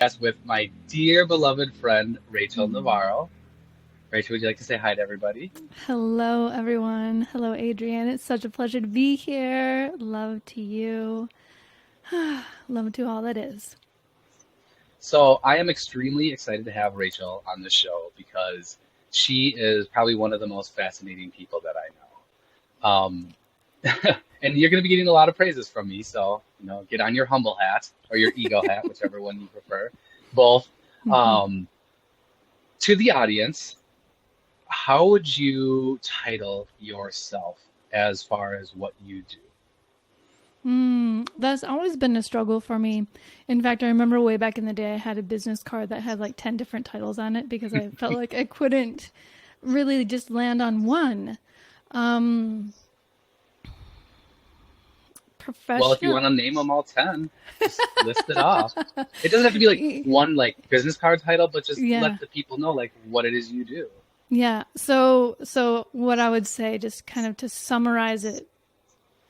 That's with my dear beloved friend Rachel Mm. Navaro. Rachel, would you like to say hi to everybody? Hello, everyone. Hello, Adrian. It's such a pleasure to be here. Love to you. Love to all that is. So I am extremely excited to have Rachel on the show because she is probably one of the most fascinating people that I know. And you're going to be getting a lot of praises from me, so get on your humble hat or your ego hat, whichever one you prefer. Both. Mhm. Um, to the audience, how would you title yourself as far as what you do? That's always been a struggle for me. In fact, I remember way back in the day, I had a business card that had like 10 different titles on it because I felt like I couldn't really just land on one. Um, Well, if you Professional. want to name them all 10, just list it off. It doesn't have to be like one like business card title, but just Yeah. let the people know like what it is you do. Yeah. So what I would say, just kind of to summarize it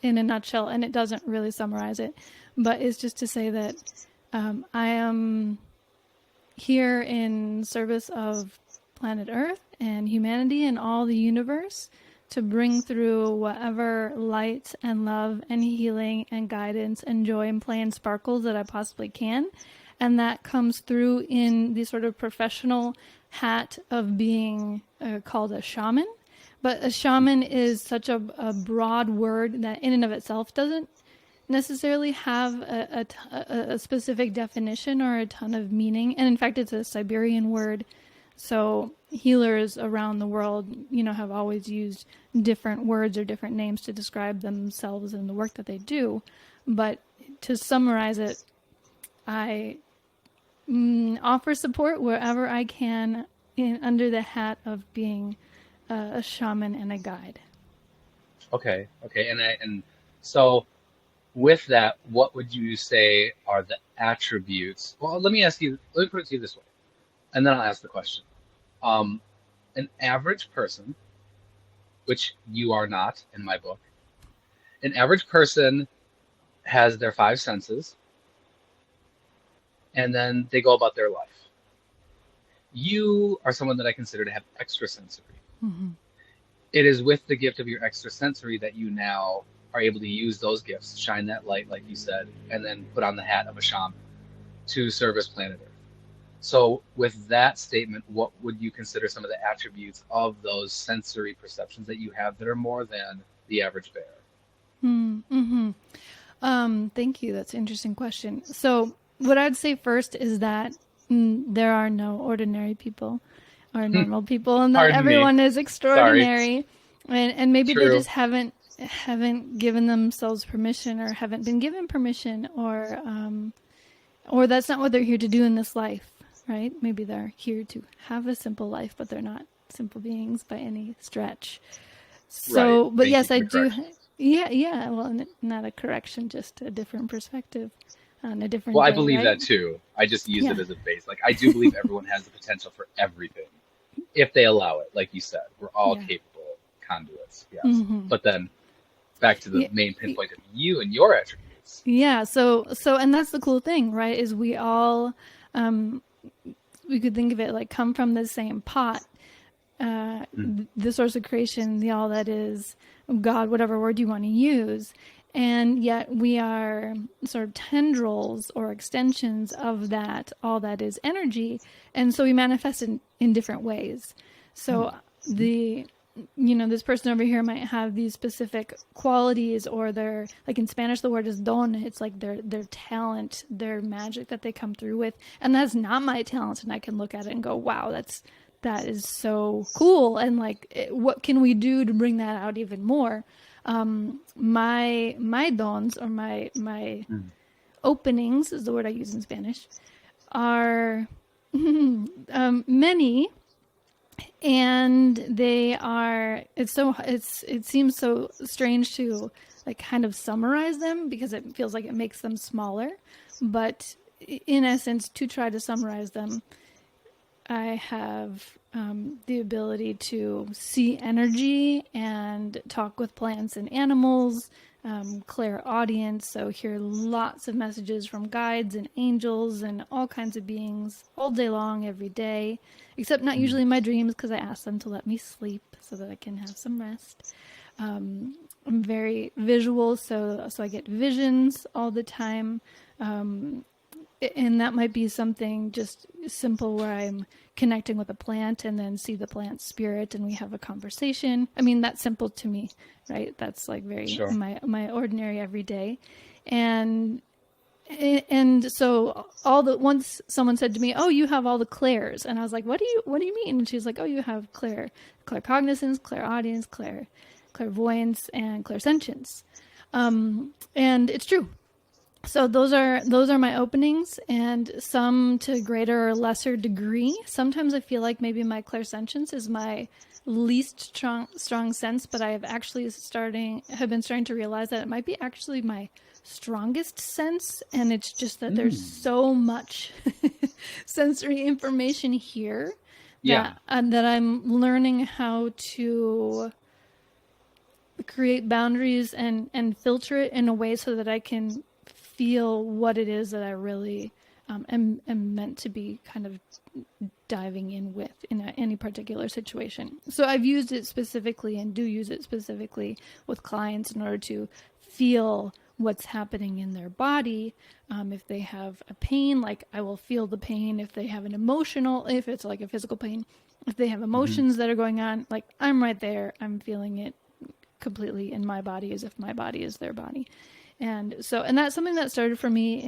in a nutshell, and it doesn't really summarize it, but is just to say that I am here in service of planet Earth and humanity and all the universe to bring through whatever light and love and healing and guidance and joy and play and sparkles that I possibly can. And that comes through in the sort of professional hat of being called a shaman. But a shaman is such a broad word that, in and of itself, doesn't necessarily have a specific definition or a ton of meaning. And in fact, it's a Siberian word. So healers around the world, have always used different words or different names to describe themselves and the work that they do. But to summarize it, I offer support wherever I can under the hat of being a shaman and a guide. Okay, okay, and so with that, what would you say are the attributes? Well, let me ask you. Let me put it to you this way, and then I'll ask the question. Um, an average person, which you are not in my book, an average person has their five senses, and then they go about their life. You are someone that I consider to have extrasensory. Mm-hmm. It is with the gift of your extrasensory that you now are able to use those gifts, shine that light, like you said, and then put on the hat of a shaman to service planet Earth. So, with that statement, what would you consider some of the attributes of those sensory perceptions that you have that are more than the average bear? Mm-hmm. Thank you. That's an interesting question. So, what I'd say first is that there are no ordinary people or normal people, and that Pardon me. everyone is Sorry. extraordinary, and maybe they True. just haven't given themselves permission or haven't been given permission or that's not what they're here to do in this life, right? Maybe they're here to have a simple life, but they're not simple beings by any stretch. Right. So, but Thank you yes, for I the do. correction. Yeah, yeah. Well, not a correction, just a different perspective on a different Well, I day, believe right? that too. I just use it Yeah, as a base. Like, I do believe everyone has the potential for everything if they allow it. Like you said, we're all yeah. capable conduits. Yes. Hmm. But then back to the Yeah, main pinpoint of you and your attributes. yeah. So, and that's the cool thing, right? Is we all, um, we could think of it like come from the same pot. Mm. The source of creation, the all that is, God, whatever word you want to use. And yet we are sort of tendrils or extensions of that, all that is energy. And so we manifest in different ways. So the, this person over here might have these specific qualities or their, like in Spanish, the word is don. It's like their talent, their magic that they come through with. And that's not my talent. And I can look at it and go, wow, that is so cool. And like, what can we do to bring that out even more? My dons or my Mm. openings is the word I use in Spanish are many, and they are. It seems so strange to like kind of summarize them because it feels like it makes them smaller, but in essence, to try to summarize them, I have the ability to see energy and talk with plants and animals, clairaudience, so hear lots of messages from guides and angels and all kinds of beings all day long, every day, except not usually in my dreams because I ask them to let me sleep so that I can have some rest. I'm very visual, so I get visions all the time. And that might be something just simple where I'm connecting with a plant and then see the plant spirit and we have a conversation. I mean, that's simple to me, right? That's like very Sure. my ordinary everyday. And so once someone said to me, "Oh, you have all the clairs," and I was like, "What do you mean?" And she's like, "Oh, you have claircognizance, clairaudience, clairvoyance, and clairsentience." And it's true. So those are my openings, and some to greater or lesser degree. Sometimes I feel like maybe my clairsentience is my least strong sense, but I have actually been starting to realize that it might be actually my strongest sense, and it's just that there's so much sensory information here Yeah. that I'm learning how to create boundaries and filter it in a way so that I can feel what it is that I really am meant to be kind of diving in with in any particular situation. So I've used it specifically and do use it specifically with clients in order to feel what's happening in their body. If they have a pain, like I will feel the pain. If they have if it's like a physical pain, if they have emotions that are going on, like I'm right there, I'm feeling it completely in my body as if my body is their body. And that's something that started for me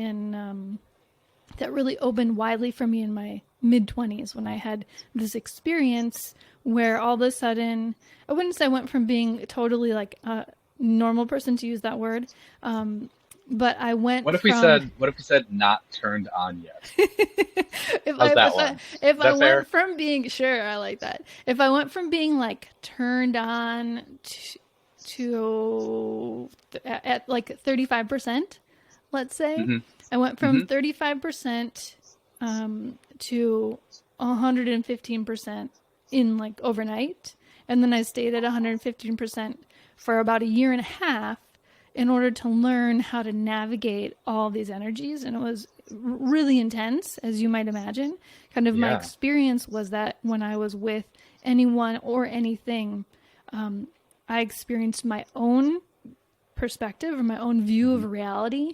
that really opened widely for me in my mid-20s when I had this experience where all of a sudden, I wouldn't say I went from being totally like a normal person, to use that word, but I went What if from we said not turned on yet? if How's I that if one? I if Is I that went fair? from being sure, I like that. If I went from being like turned on to at like 35%, let's say, Hmm. I went from Hmm. 35% to 115% in like overnight, and then I stayed at 115% for about a year and a half in order to learn how to navigate all these energies. And it was really intense, as you might imagine. Kind of my Yeah. experience was that when I was with anyone or anything, I experienced my own perspective or my own view Hmm. of reality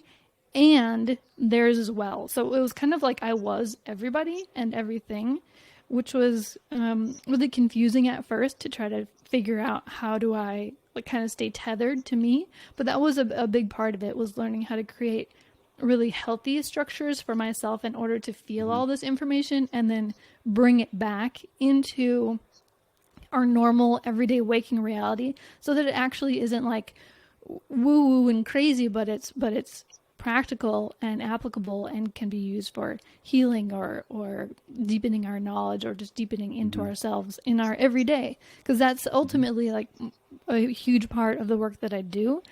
and theirs as well. So it was kind of like I was everybody and everything, which was really confusing at first to try to figure out how do I like kind of stay tethered to me. But that was a big part of it, was learning how to create really healthy structures for myself in order to feel Hmm. all this information and then bring it back into our normal everyday waking reality so that it actually isn't like woo woo and crazy, but it's practical and applicable and can be used for healing or deepening our knowledge or just deepening into Hmm. ourselves in our everyday, because that's Hmm. ultimately like a huge part of the work that I do,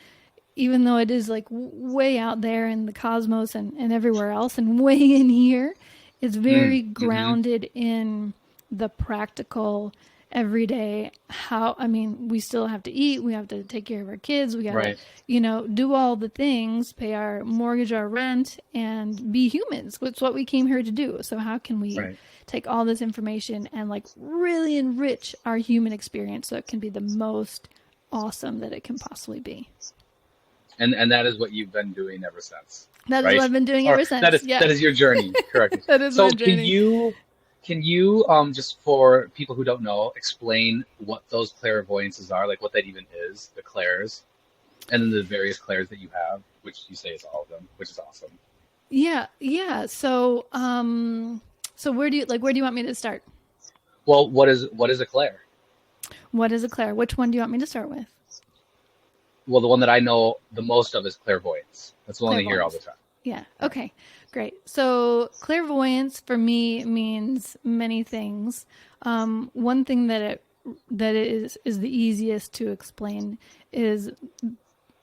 even though it is like way out there in the cosmos and everywhere else and way in here. It's very Hmm. grounded in the practical everyday. How, I mean, we still have to eat, we have to take care of our kids, we gotta, Right. do all the things, pay our mortgage, our rent, and be humans. It's what we came here to do. So how can we Right. take all this information and like really enrich our human experience so it can be the most awesome that it can possibly be? And that is what you've been doing ever since, That is what right? I've been doing Or ever since. Yeah, that is your journey, correct? that is my So journey. can you just for people who don't know, explain what those clairvoyances are, like what that even is, the clairs, and then the various clairs that you have, which you say is all of them, which is awesome. Yeah, yeah. So where do you want me to start? Well, what is a clair? What is a clair? Which one do you want me to start with? Well, the one that I know the most of is clairvoyance. That's the one I hear all the Clairvoyance. time. Yeah. Yeah. Okay. Great. So clairvoyance for me means many things. One thing that is the easiest to explain is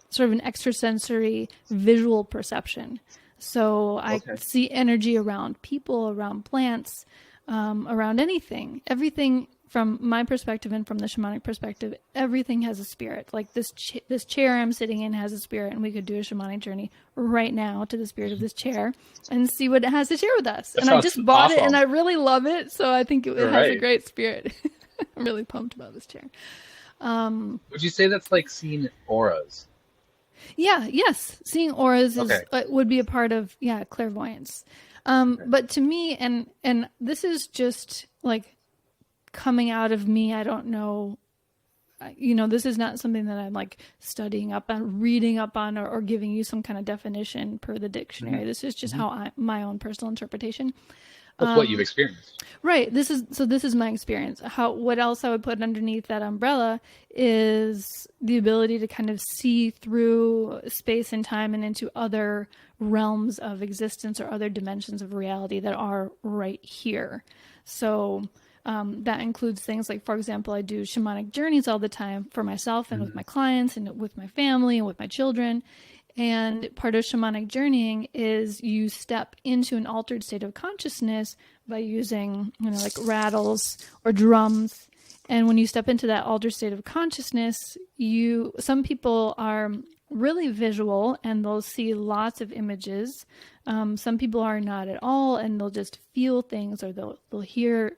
sort of an extrasensory visual perception. So I Okay. see energy around people, around plants, around anything. Everything from my perspective and from the shamanic perspective, everything has a spirit. Like this chair I'm sitting in has a spirit, and we could do a shamanic journey right now to the spirit of this chair and see what it has to share with us. That And I sounds just bought it, awesome. and I really love it, so I think it has a Right. great spirit. I'm really pumped about this chair. Would you say that's like seeing auras? Yeah, yes. Seeing auras is Okay. would be a part of clairvoyance. Okay. But to me, and this is just like coming out of me. I don't know. This is not something that I'm like studying up on, reading up on, or giving you some kind of definition per the Hmm. dictionary. This is just Hmm. my own personal interpretation. That's what you've experienced. Right. This is my experience. What else I would put underneath that umbrella is the ability to kind of see through space and time and into other realms of existence or other dimensions of reality that are right here. So that includes things like, for example, I do shamanic journeys all the time for myself and with Hmm. my clients and with my family and with my children. And part of shamanic journeying is you step into an altered state of consciousness by using, like rattles or drums. And when you step into that altered state of consciousness, some people are really visual and they'll see lots of images. Some people are not at all, and they'll just feel things, or they'll hear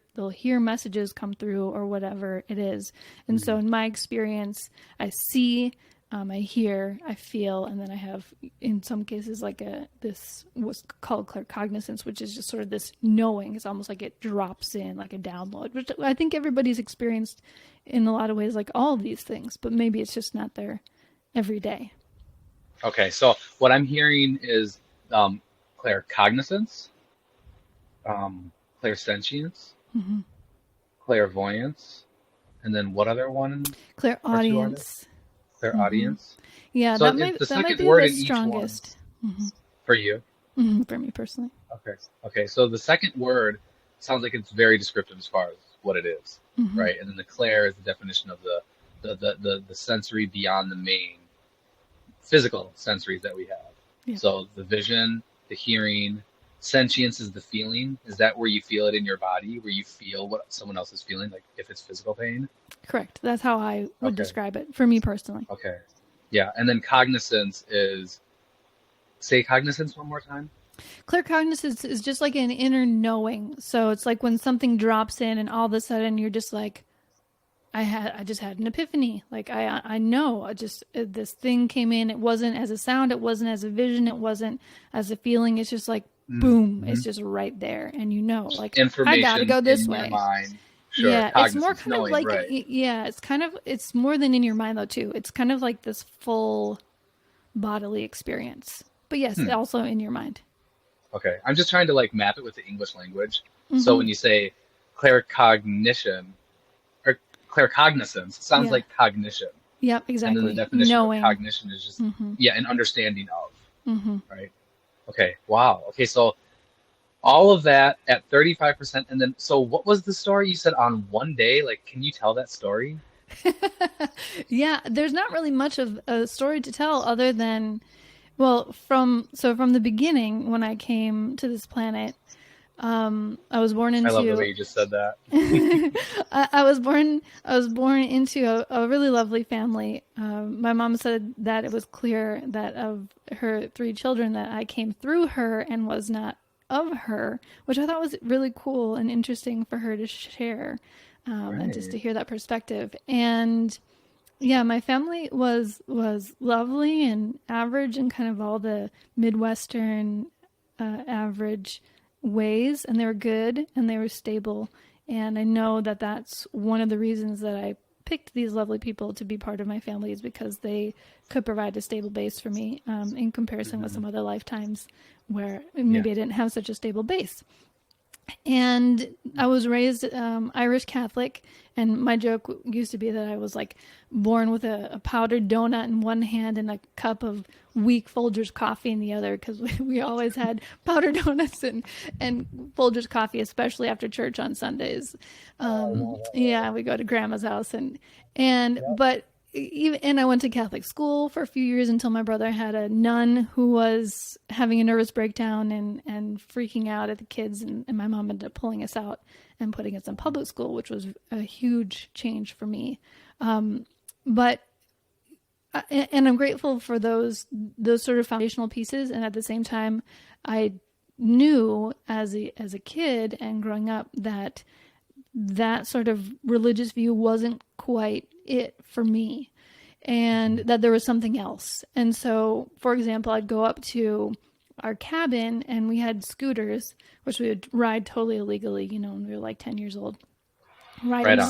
messages come through, or whatever it is. And so, in my experience, I see, I hear, I feel, and then I have, in some cases, like this what's called claircognizance, which is just sort of this knowing. It's almost like it drops in, like a download, which I think everybody's experienced in a lot of ways, like all of these things, but maybe it's just not there every day. Okay. So what I'm hearing is claircognizance, clairsentience, Mm-hmm. clairvoyance, and then what other one or two are there? Clairaudience. Mm-hmm. Clairaudience. Yeah, So that if might the that might second be word the in each one strongest. Mm-hmm. for you. Mm-hmm. For me personally. Okay. Okay. So the second word sounds like it's very descriptive as far as what it is, Mm-hmm. right? And then the clair is the definition of the sensory beyond the main physical sensories that we have. Yeah. So the vision, the hearing, sentience is the feeling. Is that where you feel it in your body, where you feel what someone else is feeling, like if it's physical pain? Correct. That's how I would Okay. describe it for me personally. Okay. Yeah. And then cognizance is, say cognizance one more time. Claircognizance is just like an inner knowing. So it's like when something drops in and all of a sudden you're just like, I just had an epiphany. Like I know this thing came in. It wasn't as a sound. It wasn't as a vision. It wasn't as a feeling. It's just like, boom. Mm-hmm. It's just right there. And like, I got to Information go this in your way. mind. Sure. Yeah, it's more Cognizance, kind of knowing, like, right. it's more than in your mind though too. It's kind of like this full bodily experience. But yes, Hmm. also in your mind. Okay. I'm just trying to like map it with the English language. So Mm-hmm. when you say claircognition or claircognizance, it sounds Yeah. like cognition. Yep, And then the exactly. definition of Knowing. cognition is just, Mm-hmm. yeah, an understanding of, Mm-hmm. right? Okay. Wow. Okay. So all of that at 35%. And then, so what was the story you said on one day? Like, can you tell that story? Yeah, there's not really much of a story to tell other than, well, from the beginning when I came to this planet, I was born I love the way into you just said that. I was born into a really lovely family. My mom said that it was clear that of her three children that I came through her and was not of her, which I thought was really cool and interesting for her to share, and just to Right. hear that perspective. And yeah, my family was lovely and average in kind of all the Midwestern average ways, and they were good and they were stable. And I know that that's one of the reasons that I picked these lovely people to be part of my family, is because they could provide a stable base for me, in comparison with Hmm. some other lifetimes where Yeah. maybe I didn't have such a stable base. And I was raised Irish Catholic, and my joke used to be that I was like born with a powdered donut in one hand and a cup of weak Folgers coffee in the other, because we always had powdered donuts and Folgers coffee, especially after church on Sundays. Oh, Yeah, we go to grandma's house, and yeah. but and I went to Catholic school for a few years until my brother had a nun who was having a nervous breakdown and freaking out at the kids, and my mom ended up pulling us out and putting us in public school, which was a huge change for me. But and I'm grateful for those sort of foundational pieces, and at the same time, I knew as a kid and growing up that sort of religious view wasn't quite it for me, and that there was something else. And so, for example, I'd go up to our cabin and we had scooters, which we would ride totally illegally, when we were like 10 years old, riding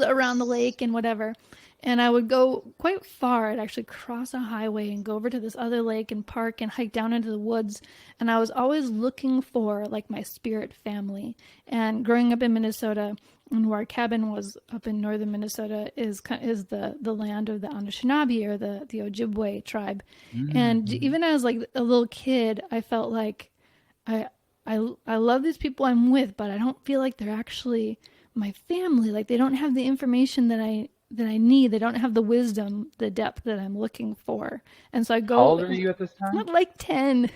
around the lake and whatever. And I would go quite far. I'd actually cross a highway and go over to this other lake and park and hike down into the woods. And I was always looking for like my spirit family. And growing up in Minnesota, and where our cabin was up in northern Minnesota, is the land of the Anishinaabe, or the Ojibwe tribe. Mm-hmm. And even as like a little kid, I felt like I love these people I'm with, but I don't feel like they're actually my family. Like they don't have the information that I need. They don't have the wisdom, the depth that I'm looking for. And so I go. How old are you at this time? Like 10.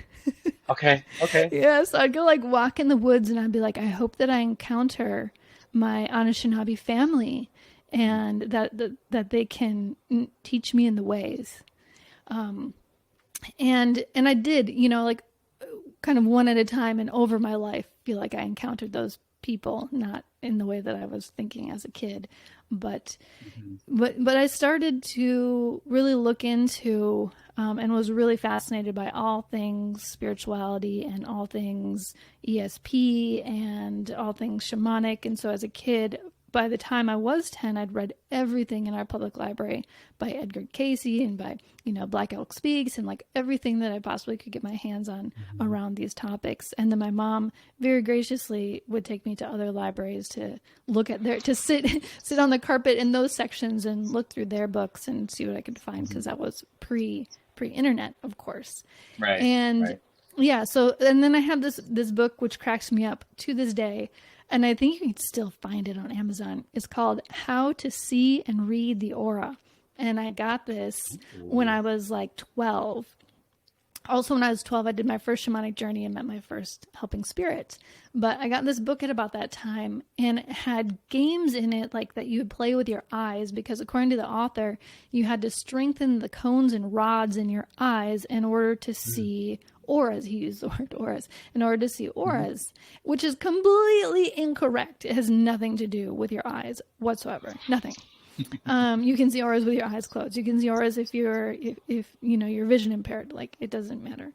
Okay. Yeah, so I'd go like walk in the woods and I'd be like, I hope that I encounter my Anishinaabe family and that they can teach me in the ways. And I did, like kind of one at a time, and over my life feel like I encountered those people, not in the way that I was thinking as a kid, but I started to really look into and was really fascinated by all things spirituality and all things ESP and all things shamanic. And so as a kid, by the time I was 10, I'd read everything in our public library by Edgar Cayce and by, Black Elk Speaks, and like everything that I possibly could get my hands on around these topics. And then my mom very graciously would take me to other libraries to look at to sit on the carpet in those sections and look through their books and see what I could find, because that was pre-internet, of course. Right. And right. Yeah, so, and then I have this book which cracks me up to this day, and I think you can still find it on Amazon. It's called How to See and Read the Aura. And I got this when I was like 12. Also, when I was 12, I did my first shamanic journey and met my first helping spirit. But I got this book at about that time, and it had games in it like that you would play with your eyes, because according to the author, you had to strengthen the cones and rods in your eyes in order to see auras. He used the word auras. In order to see auras, which is completely incorrect. It has nothing to do with your eyes whatsoever. Nothing. You can see auras with your eyes closed. You can see auras if you're vision impaired. Like, it doesn't matter.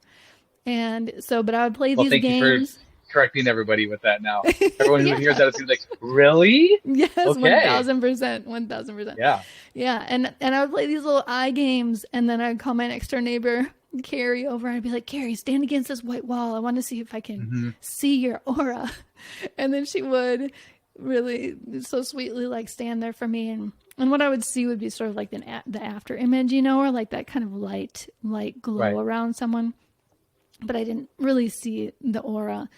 And so, but I would play these games. Thank you for correcting everybody with that now. Everyone who hears that is like, really? Yes, okay. 1,000%. 1,000%. Yeah. Yeah. And I would play these little eye games, and then I'd call my next door neighbor, Carrie, over, and I'd be like, Carrie, stand against this white wall. I want to see if I can see your aura. And then she would really so sweetly like stand there for me, and what I would see would be sort of like the after image, or like that kind of light glow around someone. But I didn't really see the aura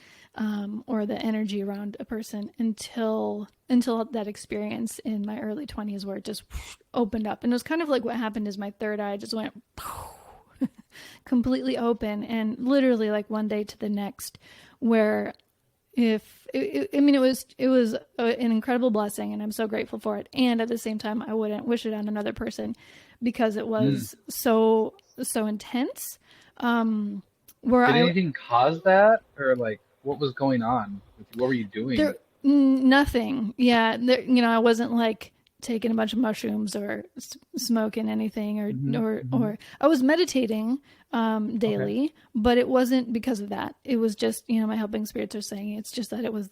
or the energy around a person until that experience in my early 20s, where it just opened up. And it was kind of like what happened is my third eye just went completely open, and literally like one day to the next, where it was an incredible blessing, and I'm so grateful for it. And at the same time, I wouldn't wish it on another person, because it was so intense. Did anything cause that, or like what was going on? What were you doing? Nothing. Yeah, I wasn't like taking a bunch of mushrooms or smoking anything, or I was meditating daily, but it wasn't because of that. It was just, my helping spirits are saying it's just that it was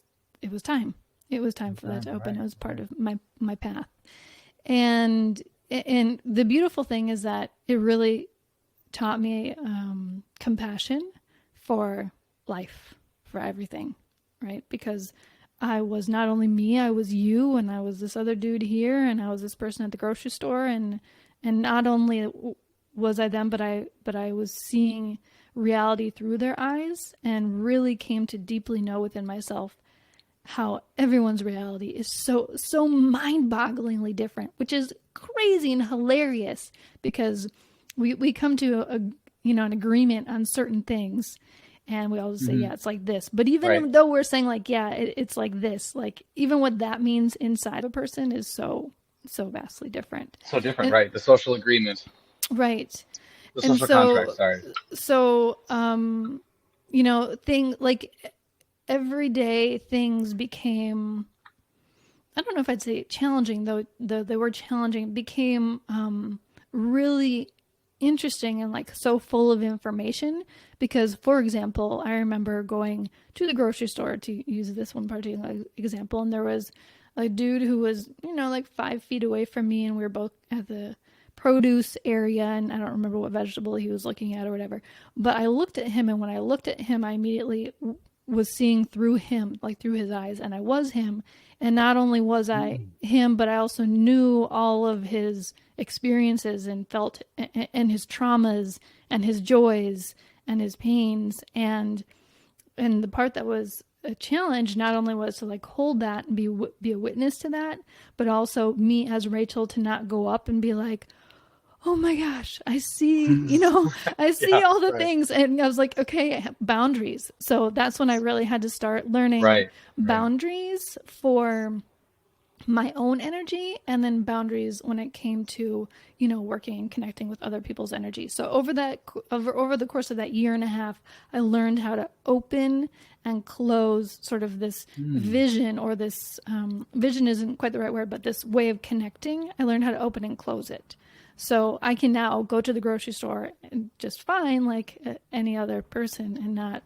time. It was time for that to open. It was part of my path. And the beautiful thing is that it really taught me compassion for life, for everything, right? Because I was not only me, I was you, and I was this other dude here, and I was this person at the grocery store, and not only was I them, but I was seeing reality through their eyes, and really came to deeply know within myself how everyone's reality is so mind-bogglingly different, which is crazy and hilarious because we come to an agreement on certain things, and we always say, Hmm. yeah, it's like this. But Right. even though we're saying like, yeah, it's like this, like even what that means inside a person is so vastly different. So different, And right? The social agreement, right. the And social contract, so sorry. so thing like everyday things became, I don't know if I'd say challenging, though the word challenging became really interesting and like so full of information. Because, for example, I remember going to the grocery store, to use this one particular example, and there was a dude who was, like 5 feet away from me, and we were both at the produce area, and I don't remember what vegetable he was looking at or whatever. But I looked at him, and when I looked at him, I immediately was seeing through him, like through his eyes, and I was him. And not only was I Mm. him, but I also knew all of his experiences and felt and his traumas and his joys and his pains. And the part that was a challenge not only was to like hold that and be a witness to that, but also me as Rachel to not go up and be like, oh my gosh, I see, I see Yeah, all the right. things. And I was like, okay, boundaries. So that's when I really had to start learning Right. Right. boundaries for my own energy, and then boundaries when it came to, working and connecting with other people's energy. So over the course of that year and a half, I learned how to open and close sort of this Mm. vision, or this vision isn't quite the right word, but this way of connecting. I learned how to open and close it. So I can now go to the grocery store and just fine, like any other person, and not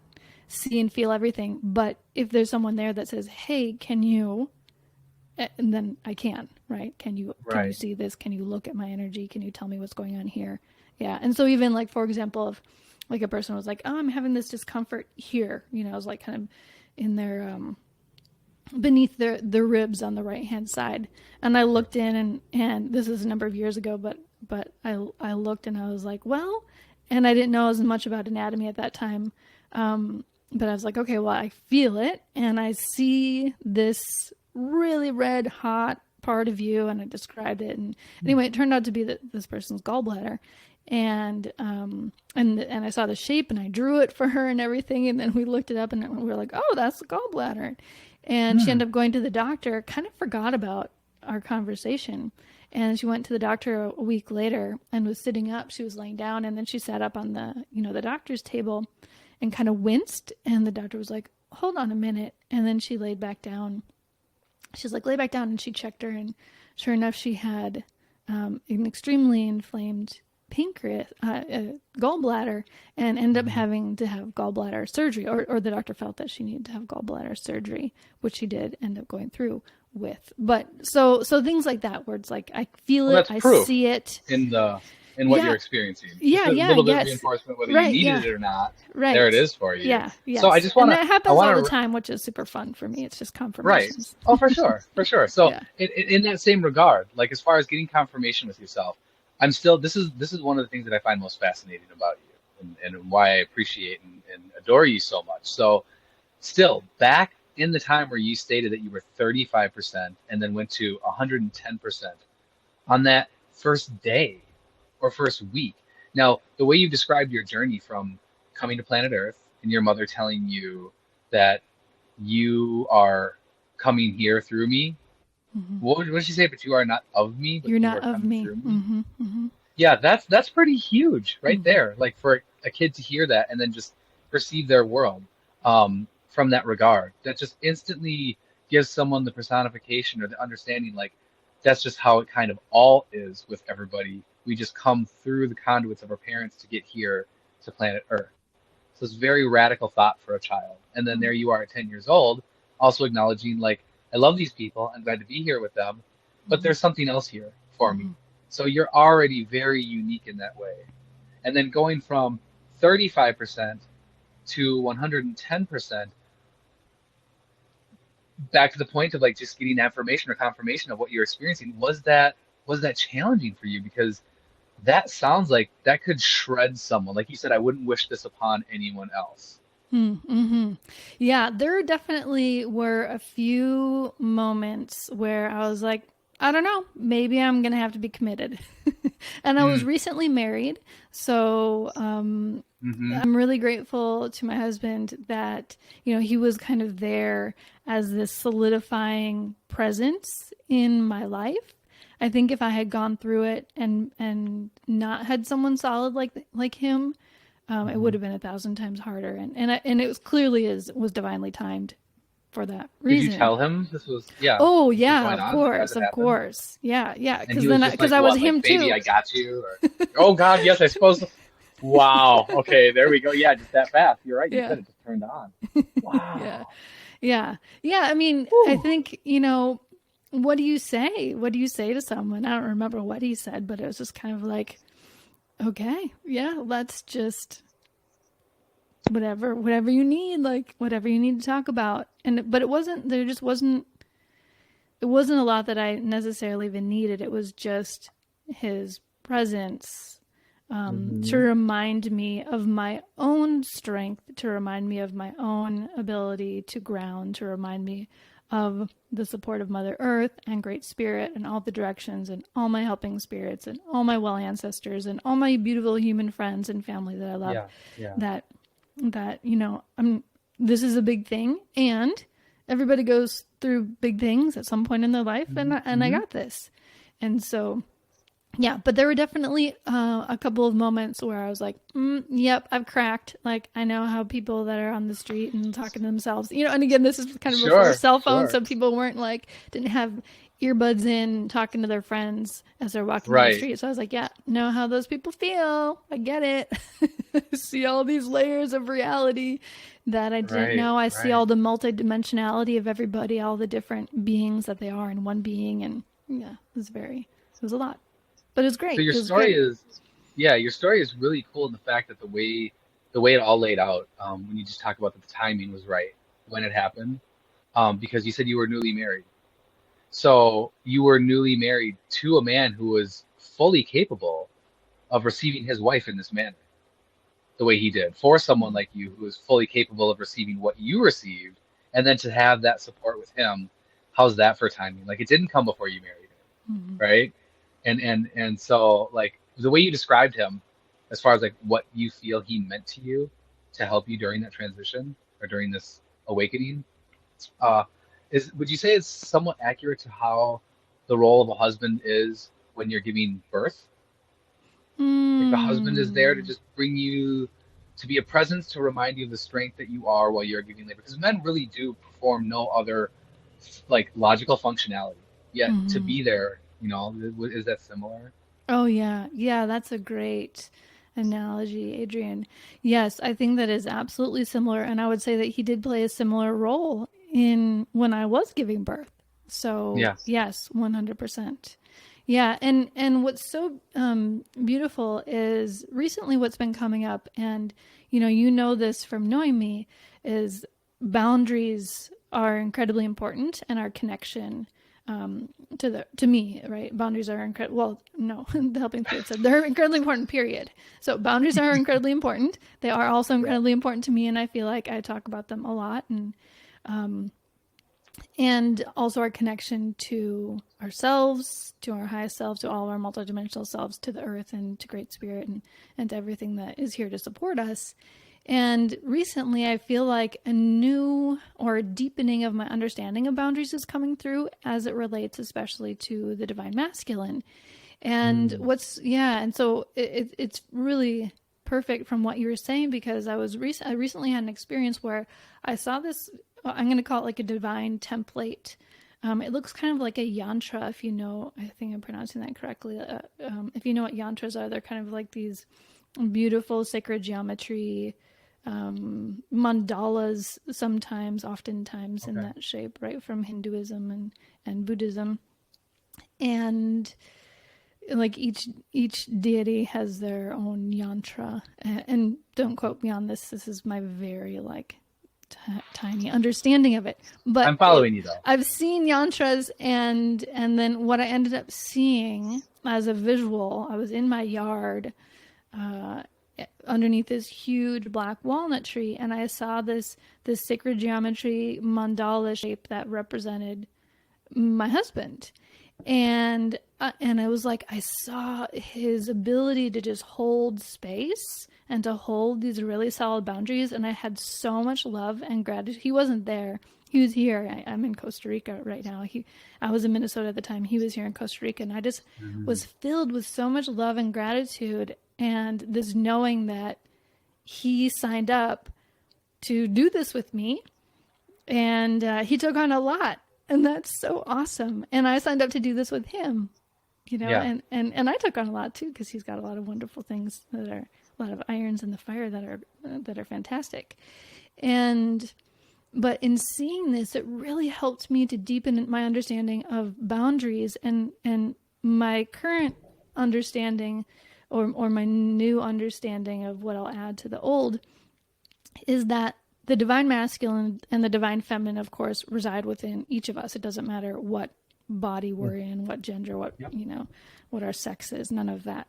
see and feel everything. But if there's someone there that says, hey, can you, and then I can, right? Can you Right. see this? Can you look at my energy? Can you tell me what's going on here? Yeah. And so even like, for example, if like a person was like, oh, I'm having this discomfort here, I was like kind of in their beneath their ribs on the right hand side, and I looked in, and this is a number of years ago, but I looked and I was like, well, and I didn't know as much about anatomy at that time, but I was like, okay, well, I feel it, and I see this really red hot part of you, and I described it, and anyway, it turned out to be this person's gallbladder, and I saw the shape, and I drew it for her and everything, and then we looked it up, and we were like, oh, that's the gallbladder, and she Mm. ended up going to the doctor. Kind of forgot about our conversation, and she went to the doctor a week later and was sitting up. She was laying down, and then she sat up on the doctor's table, and kind of winced, and the doctor was like, hold on a minute, and then she laid back down. She's like, lay back down, and she checked her, and sure enough, she had an extremely inflamed pancreas, gallbladder, and ended up Mm. having to have gallbladder surgery, or the doctor felt that she needed to have gallbladder surgery, which she did end up going through with. But so things like that, where it's like I feel Well, it, that's I proof see it. in what you're Yeah, experiencing. Just yeah, a yeah, little bit of yes, reinforcement, whether you right, needed yeah, it or not. There it right, is for you. yeah, So I yes, just and want to, that I happens want all the to, time, which is super fun for me. It's just right. confirmations. Oh, for sure, for sure. So Yeah. in that same regard, like as far as getting confirmation with yourself, I'm still, this is one of the things that I find most fascinating about you, and why I appreciate and adore you so much. So still, back in the time where you stated that you were 35% and then went to 110% on that first day or first week. Now, the way you described your journey from coming to planet Earth and your mother telling you that you are coming here through me. Hmm. What did she say? But you are not of me, but You're you not are of coming me. through me. Hmm. Hmm. Yeah, that's pretty huge right Hmm. there. Like for a kid to hear that and then just perceive their world from that regard, that just instantly gives someone the personification or the understanding. Like that's just how it kind of all is with everybody. We just come through the conduits of our parents to get here to planet Earth. So it's a very radical thought for a child. And then there you are at 10 years old, also acknowledging, like, I love these people. I'm glad to be here with them, but Hmm. there's something else here for me. Hmm. So you're already very unique in that way. And then going from 35% to 110%, back to the point of like just getting affirmation or confirmation of what you're experiencing, was that challenging for you? Because that sounds like that could shred someone. Like you said, I wouldn't wish this upon anyone else. Mm-hmm. Yeah, there definitely were a few moments where I was like, I don't know, maybe I'm gonna have to be committed. And I was Mm, recently married, so hmm. I'm really grateful to my husband that, he was kind of there as this solidifying presence in my life. I think if I had gone through it and not had someone solid like him, it would Hmm. have been 1,000 times harder. And it was clearly was divinely timed for that Did you reason. tell him this was, yeah, Oh this was yeah, going on, like as it of happened? course, yeah, yeah. And Because he was then just because like, I was what, like, him baby, too. I got you? Or, oh God, yes, I suppose. Wow. Okay, there we go. Yeah, just that fast. You're right. You Yeah, said it just turned on. yeah, Wow. yeah, yeah. I mean, I Whew. think what do you say? What do you say to someone? I don't remember what he said, but it was just kind of like, okay, yeah, let's just whatever you need, like whatever you need to talk about. And but it wasn't there. Just wasn't it wasn't a lot that I necessarily even needed. It was just his presence to Hmm. remind me of my own strength, to remind me of my own ability to ground, to remind me of the support of Mother Earth and Great Spirit and all the directions and all my helping spirits and all my well ancestors and all my beautiful human friends and family that I love. Yeah, yeah. That I'm. This is a big thing, and everybody goes through big things at some point in their life, Hmm. and I Hmm. got this. And so yeah, but there were definitely a couple of moments where I was like, "Yep, I've cracked." Like I know how people that are on the street and talking to themselves, and again, this is kind of before Sure, cell phones, sure. so people weren't like didn't have earbuds in talking to their friends as they're walking down the Right, street. So I was like, "Yeah, know how those people feel. I get it. See all these layers of reality that I didn't right, know. I see right. all the multidimensionality of everybody, all the different beings that they are in one being, and yeah, it was a lot." But it was So great. your It was story great. is, yeah, your story is really cool in the fact that the way it all laid out, when you just talk about that the timing was right when it happened, because you said you were newly married. So you were newly married to a man who was fully capable of receiving his wife in this manner, the way he did, for someone like you who is fully capable of receiving what you received, and then to have that support with him. How's that for timing? Like it didn't come before you married him, Mm-hmm. right? And so like the way you described him, as far as like what you feel he meant to you to help you during that transition or during this awakening, uh, is would you say it's somewhat accurate to how the role of a husband is when you're giving birth? Like the husband is there to Mm. just bring you to be a presence to remind you of the strength that you are while you're giving labor. Because men really do perform no other like logical functionality. Yet to Mm-hmm. be there, is that similar? Oh yeah, yeah. That's a great analogy, Adrian. Yes, I think that is absolutely similar, and I would say that he did play a similar role in when I was giving birth. So Yes. yes, 100%. Yeah, and what's so beautiful is recently what's been coming up, and this from knowing me, is boundaries are incredibly important, and our connection to me, right? Boundaries are incredible. Well, no, the helping spirit said they're incredibly important. Period. So boundaries are incredibly important. They are also Yeah. incredibly important to me, and I feel like I talk about them a lot, and also our connection to ourselves, to our highest selves, to all of our multidimensional selves, to the earth and to Great Spirit, and to everything that is here to support us. And recently, I feel like a new or a deepening of my understanding of boundaries is coming through as it relates, especially to the divine masculine. And Mm. and so it's really perfect from what you were saying because I recently had an experience where I saw this. I'm going to call it like a divine template. It looks kind of like a yantra, if you know. I think I'm pronouncing that correctly. If you know what yantras are, they're kind of like these beautiful sacred geometry mandalas, sometimes, oftentimes in Okay. that shape, right from Hinduism and Buddhism, and like each deity has their own yantra. And don't quote me on this. This is my very like tiny understanding of it, but I'm following you though. I've seen yantras, and then what I ended up seeing as a visual, I was in my yard, underneath this huge black walnut tree, and I saw this sacred geometry mandala shape that represented my husband. And I was like, I saw his ability to just hold space and to hold these really solid boundaries, and I had so much love and gratitude. He wasn't there. He was here. I'm in Costa Rica right now. I was in Minnesota at the time. He was here in Costa Rica, and I just was filled with so much love and gratitude, and this knowing that he signed up to do this with me, and he took on a lot, and that's so awesome. And I signed up to do this with him, Yeah. and I took on a lot too, because he's got a lot of wonderful things that are a lot of irons in the fire that are fantastic. And but in seeing this, it really helped me to deepen my understanding of boundaries, and my current understanding, or my new understanding of what I'll add to the old, is that the divine masculine and the divine feminine, of course, reside within each of us. It doesn't matter what body we're in, what gender, what, Yep. what our sex is, none of that.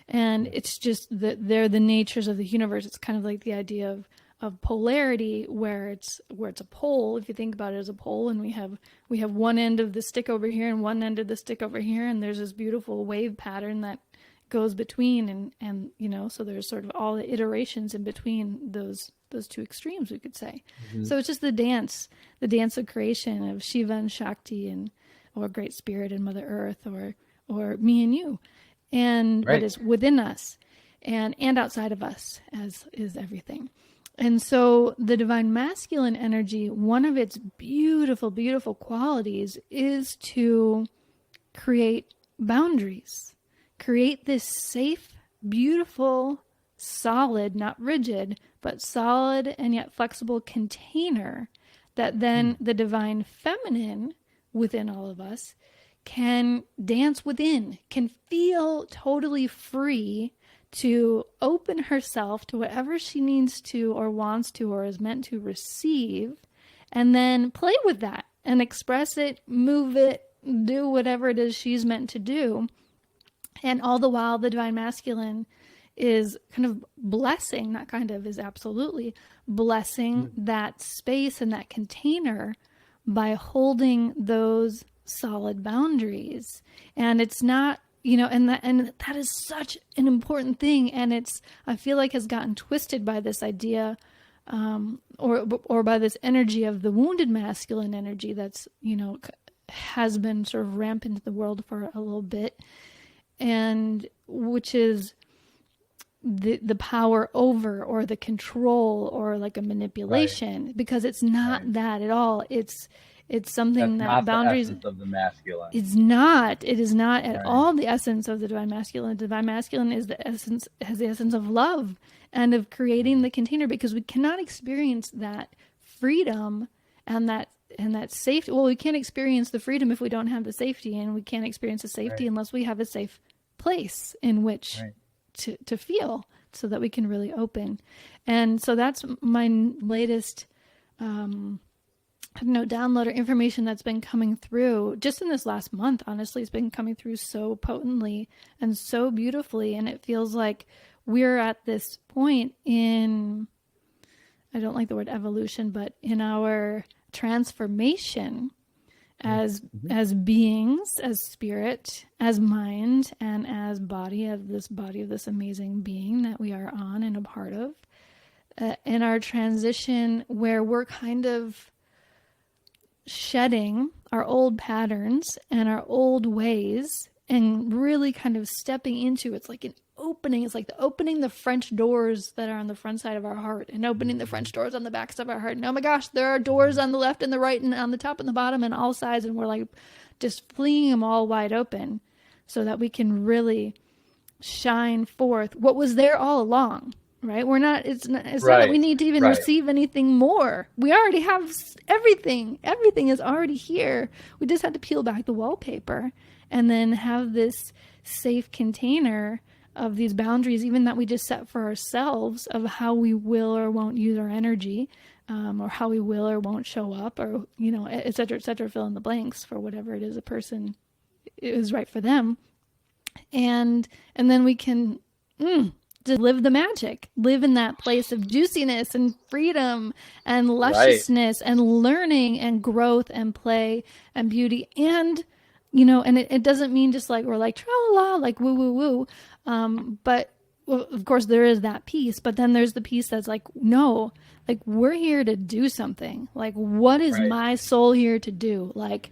And it's just that they're the natures of the universe. It's kind of like the idea of polarity, where it's a pole. If you think about it as a pole, and we have one end of the stick over here and one end of the stick over here, and there's this beautiful wave pattern that goes between, and so there's sort of all the iterations in between those two extremes, we could say. So it's just the dance of creation of Shiva and Shakti, or Great Spirit and Mother Earth, or me and you, and Right. that is within us and outside of us, as is everything. And so the divine masculine energy, one of its beautiful, beautiful qualities is to create boundaries, create this safe, beautiful, solid, not rigid, but solid and yet flexible container that then the divine feminine within all of us can dance within, can feel totally free to open herself to whatever she needs to, or wants to, or is meant to receive, and then play with that and express it, move it, do whatever it is she's meant to do. And all the while, the divine masculine is kind of blessing, not kind of, is absolutely blessing that space and that container by holding those solid boundaries. And it's not, and that is such an important thing. And I feel like has gotten twisted by this idea, or by this energy of the wounded masculine energy that's, has been sort of rampant in the world for a little bit, and which is the power over, or the control, or like a manipulation, because it's not that at all. It's something That's that not the boundaries, essence of the masculine. it is not at all the essence of the divine masculine. The divine masculine is has the essence of love and of creating the container, because we cannot experience that freedom and that safety. Well, we can't experience the freedom if we don't have the safety, and we can't experience the safety unless we have a safe place in which to feel, so that we can really open. And so that's my latest download or information that's been coming through just in this last month. Honestly, it's been coming through so potently and so beautifully, and it feels like we're at this point in, I don't like the word evolution, but in our transformation as beings, as spirit, as mind, and as body of this amazing being that we are on and a part of, in our transition, where we're kind of shedding our old patterns and our old ways, and really kind of stepping into, it's like opening the French doors that are on the front side of our heart, and opening the French doors on the back side of our heart. And oh my gosh, there are doors on the left and the right and on the top and the bottom and all sides, and we're like just flinging them all wide open, so that we can really shine forth what was there all along. Right? It's not that we need to even receive anything more. We already have everything. Everything is already here. We just had to peel back the wallpaper and then have this safe container of these boundaries, even that we just set for ourselves, of how we will or won't use our energy, or how we will or won't show up, or, et cetera, fill in the blanks for whatever it is a person is right for them. And then we can to live the magic, live in that place of juiciness and freedom and Right. lusciousness and learning and growth and play and beauty. And, you know, and it doesn't mean just like, we're like, tra la la, like woo woo woo. But well, of course there is that piece, but then there's the piece that's like, no, like we're here to do something. Like, what is Right. my soul here to do? Like,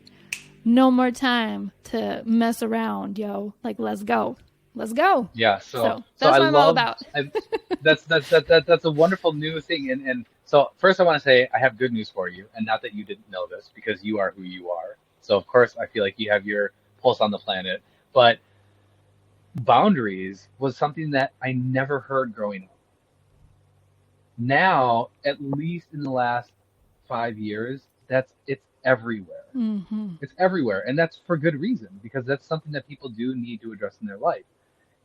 no more time to mess around, yo. Like, let's go. Let's go. Yeah. So So that's I what I'm all love, about. that's a wonderful new thing. And so first I want to say I have good news for you, and not that you didn't know this, because you are who you are. So of course I feel like you have your pulse on the planet, but boundaries was something that I never heard growing up. Now, at least in the last 5 years, it's everywhere. Mm-hmm. It's everywhere, and that's for good reason, because that's something that people do need to address in their life.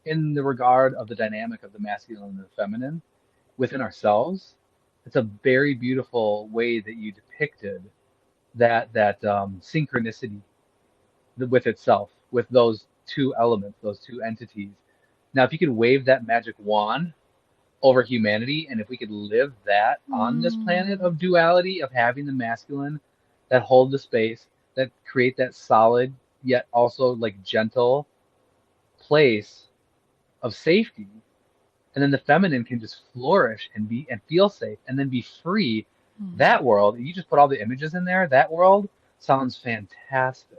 In the regard of the dynamic of the masculine and the feminine within ourselves, it's a very beautiful way that you depicted that synchronicity with itself, with those two elements, those two entities. Now, if you could wave that magic wand over humanity, and if we could live that on this planet of duality, of having the masculine that hold the space, that create that solid yet also like gentle place of safety, and then the feminine can just flourish and be and feel safe and then be free. That world, you just put all the images in there, that world sounds fantastic.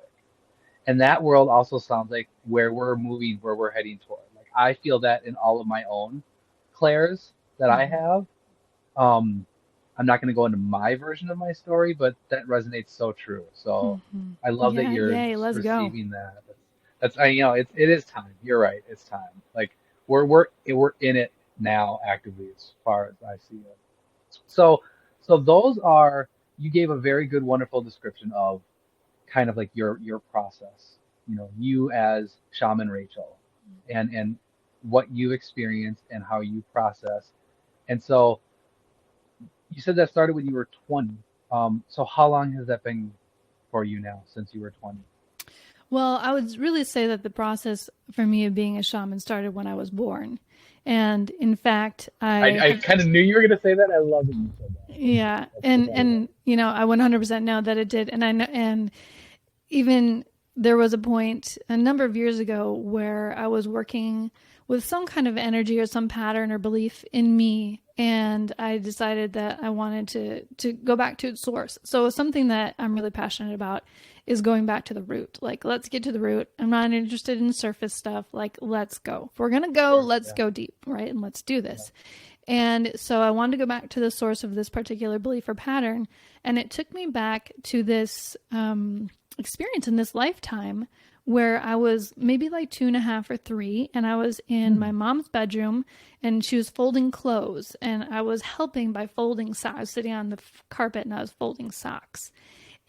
And that world also sounds like where we're moving, where we're heading toward. Like I feel that in all of my own clairs that I have. Um, I'm not going to go into my version of my story, but that resonates so true. So Mm-hmm. I love that Yeah, you're yay, let's go. receiving that. That's I you know it is time. You're right. It's time. Like we're in it now actively as far as I see it. So those are you gave a very good, wonderful description of kind of like your process. You know, you as Shaman Rachel, and what you experienced and how you process. And so you said that started when you were 20. So how long has that been for you now since you were 20? Well, I would really say that the process for me of being a shaman started when I was born. And in fact, I kind of knew you were going to say that. I love that you said that. yeah, That's and you know, I 100% know that it did. And I know, and even there was a point a number of years ago where I was working with some kind of energy or some pattern or belief in me, and I decided that I wanted to go back to its source. So something that I'm really passionate about is going back to the root. Like, let's get to the root. I'm not interested in surface stuff. Like, let's go. If we're gonna go, Sure. let's Yeah. go deep, right? And let's do this. And so I wanted to go back to the source of this particular belief or pattern, and it took me back to this experience in this lifetime where I was maybe like 2.5 or 3, and I was in my mom's bedroom, and she was folding clothes, and I was helping by folding socks. I was sitting on the carpet, and I was folding socks.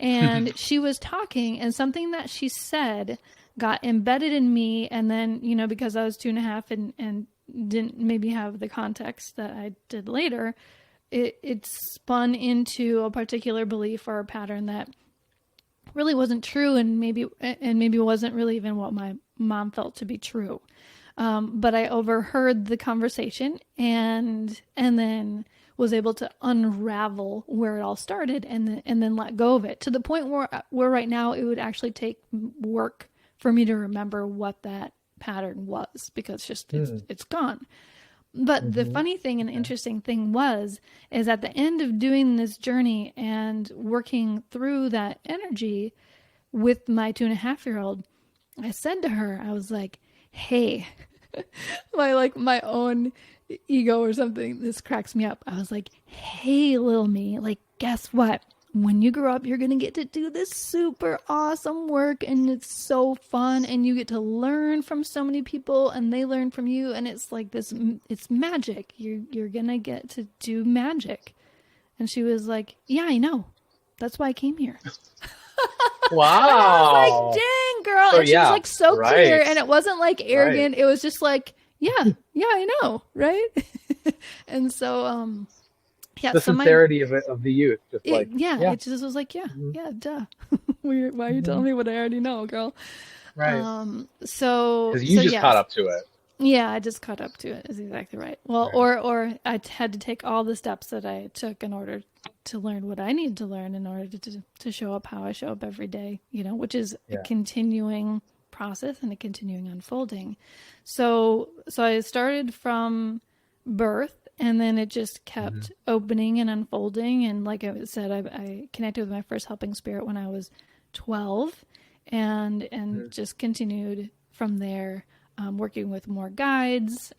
And she was talking, and something that she said got embedded in me. And then, you know, because I was 2.5 and didn't maybe have the context that I did later, it spun into a particular belief or a pattern that really wasn't true, and maybe wasn't really even what my mom felt to be true. But I overheard the conversation, and then was able to unravel where it all started, and then let go of it, to the point where right now it would actually take work for me to remember what that pattern was, because it's gone. But the funny thing and interesting thing is at the end of doing this journey and working through that energy with my 2.5-year-old, I said to her, I was like, hey, my own ego or something, this cracks me up. I was like, hey, little me, like, guess what? When you grow up, you're going to get to do this super awesome work, and it's so fun, and you get to learn from so many people, and they learn from you, and it's like this, it's magic. You're going to get to do magic. And she was like, yeah, I know. That's why I came here. Wow. And I was like, dang, girl. So, and she was like so right. clear, and it wasn't like arrogant. Right. It was just like, yeah, I know. Right. And so, yeah, The so sincerity of the youth, just like it just was like, yeah, duh. Why are you telling me what I already know, girl? right? So Because you just yes. caught up to it. Yeah, I just caught up to it. Is exactly right. Well, Right. or had to take all the steps that I took in order to learn what I needed to learn in order to show up how I show up every day, which is a Yeah. continuing process and a continuing unfolding. So I started from birth, and then it just Hmm. kept opening and unfolding. And like I said, I connected with my first helping spirit when I was 12, and Hmm. just continued from there, working with more guides,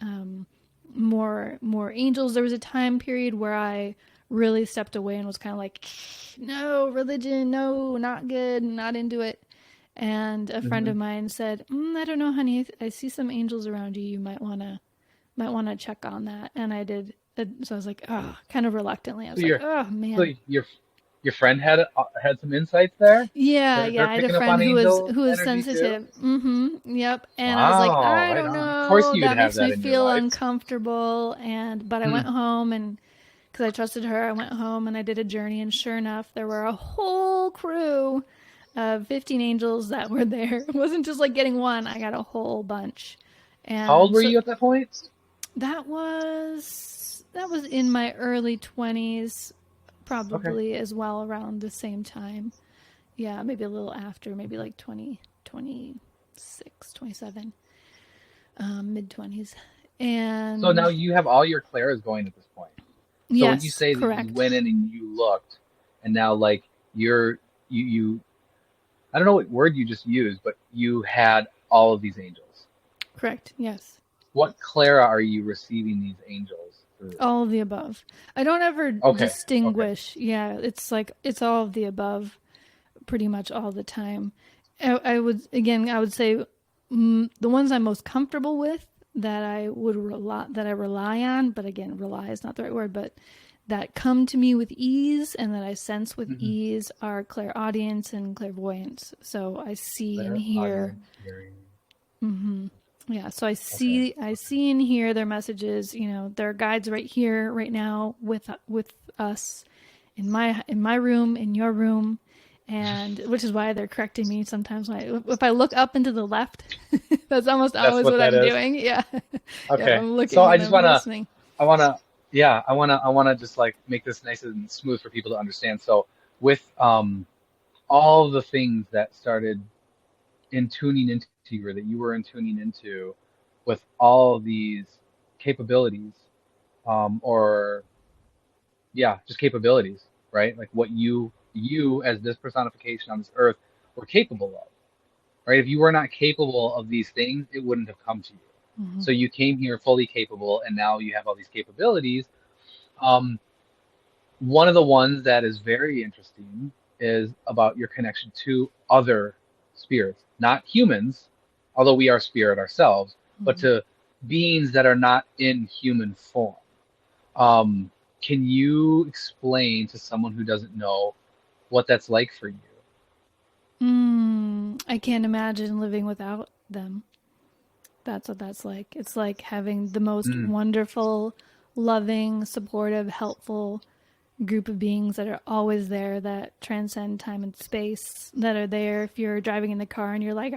more angels. There was a time period where I really stepped away and was kind of like, no, religion, no, not good, not into it. And a friend Hmm. of mine said, I don't know, honey, I see some angels around you. You might want to check on that. And I did. So I was like, oh, kind of reluctantly. I So was like, your oh so man. your friend had some insights there. Yeah, They're yeah. I had a picking up friend on who angel was energy too. sensitive. Yep. And I was like, Wow, I right don't on. Of course know. you'd That have makes me that in your feel life. uncomfortable. But I Hmm. went home, and because I trusted her, I went home and I did a journey. And sure enough, there were a whole crew of 15 angels that were there. It wasn't just like getting one. I got a whole bunch. How old And were so you at that point? that was in my early 20s, Okay. probably as well around the same time. Yeah, maybe a little after, maybe like 20, 26, 27, mid 20s. So now And you have all your clairs going at this point. So when you yes, say that you correct. went in and you looked, and now like you I don't know what word you just used, but you had all of these angels. Correct. Yes. What Clara are you receiving these angels through? All of the above. I don't ever Okay, okay. distinguish. Yeah, it's like it's all of the above pretty much all the time. I would say, the ones I'm most comfortable with, that I rely on, but again, rely is not the right word, but that come to me with ease and that I sense with Hmm. ease are clairaudience and clairvoyance. So I see and Clara, hear. audience, hearing. Yeah, so I Okay, see I okay. see and hear their messages. There are guides right here, right now, with us, in my room, in your room, and which is why they're correcting me sometimes. If I look up and to the left, that's almost That's always what what that I'm is. doing. Yeah, yeah, Okay. I'm So looking I and just I'm listening. wanna, yeah, I wanna just like make this nice and smooth for people to understand. So with all the things that started in tuning into you, or that you were in tuning into, with all these capabilities, or yeah, just capabilities, right? Like what you as this personification on this earth were capable of, right? If you were not capable of these things, it wouldn't have come to you. Hmm. So you came here fully capable, and now you have all these capabilities. Um, One of the ones that is very interesting is about your connection to other spirits, not humans, although we are spirit ourselves, but Hmm. to beings that are not in human form. Um, can you explain to someone who doesn't know what that's like for you? I can't imagine living without them. That's what that's like. It's like having the most Mm, wonderful, loving, supportive, helpful group of beings that are always there, that transcend time and space, that are there if you're driving in the car and you're like,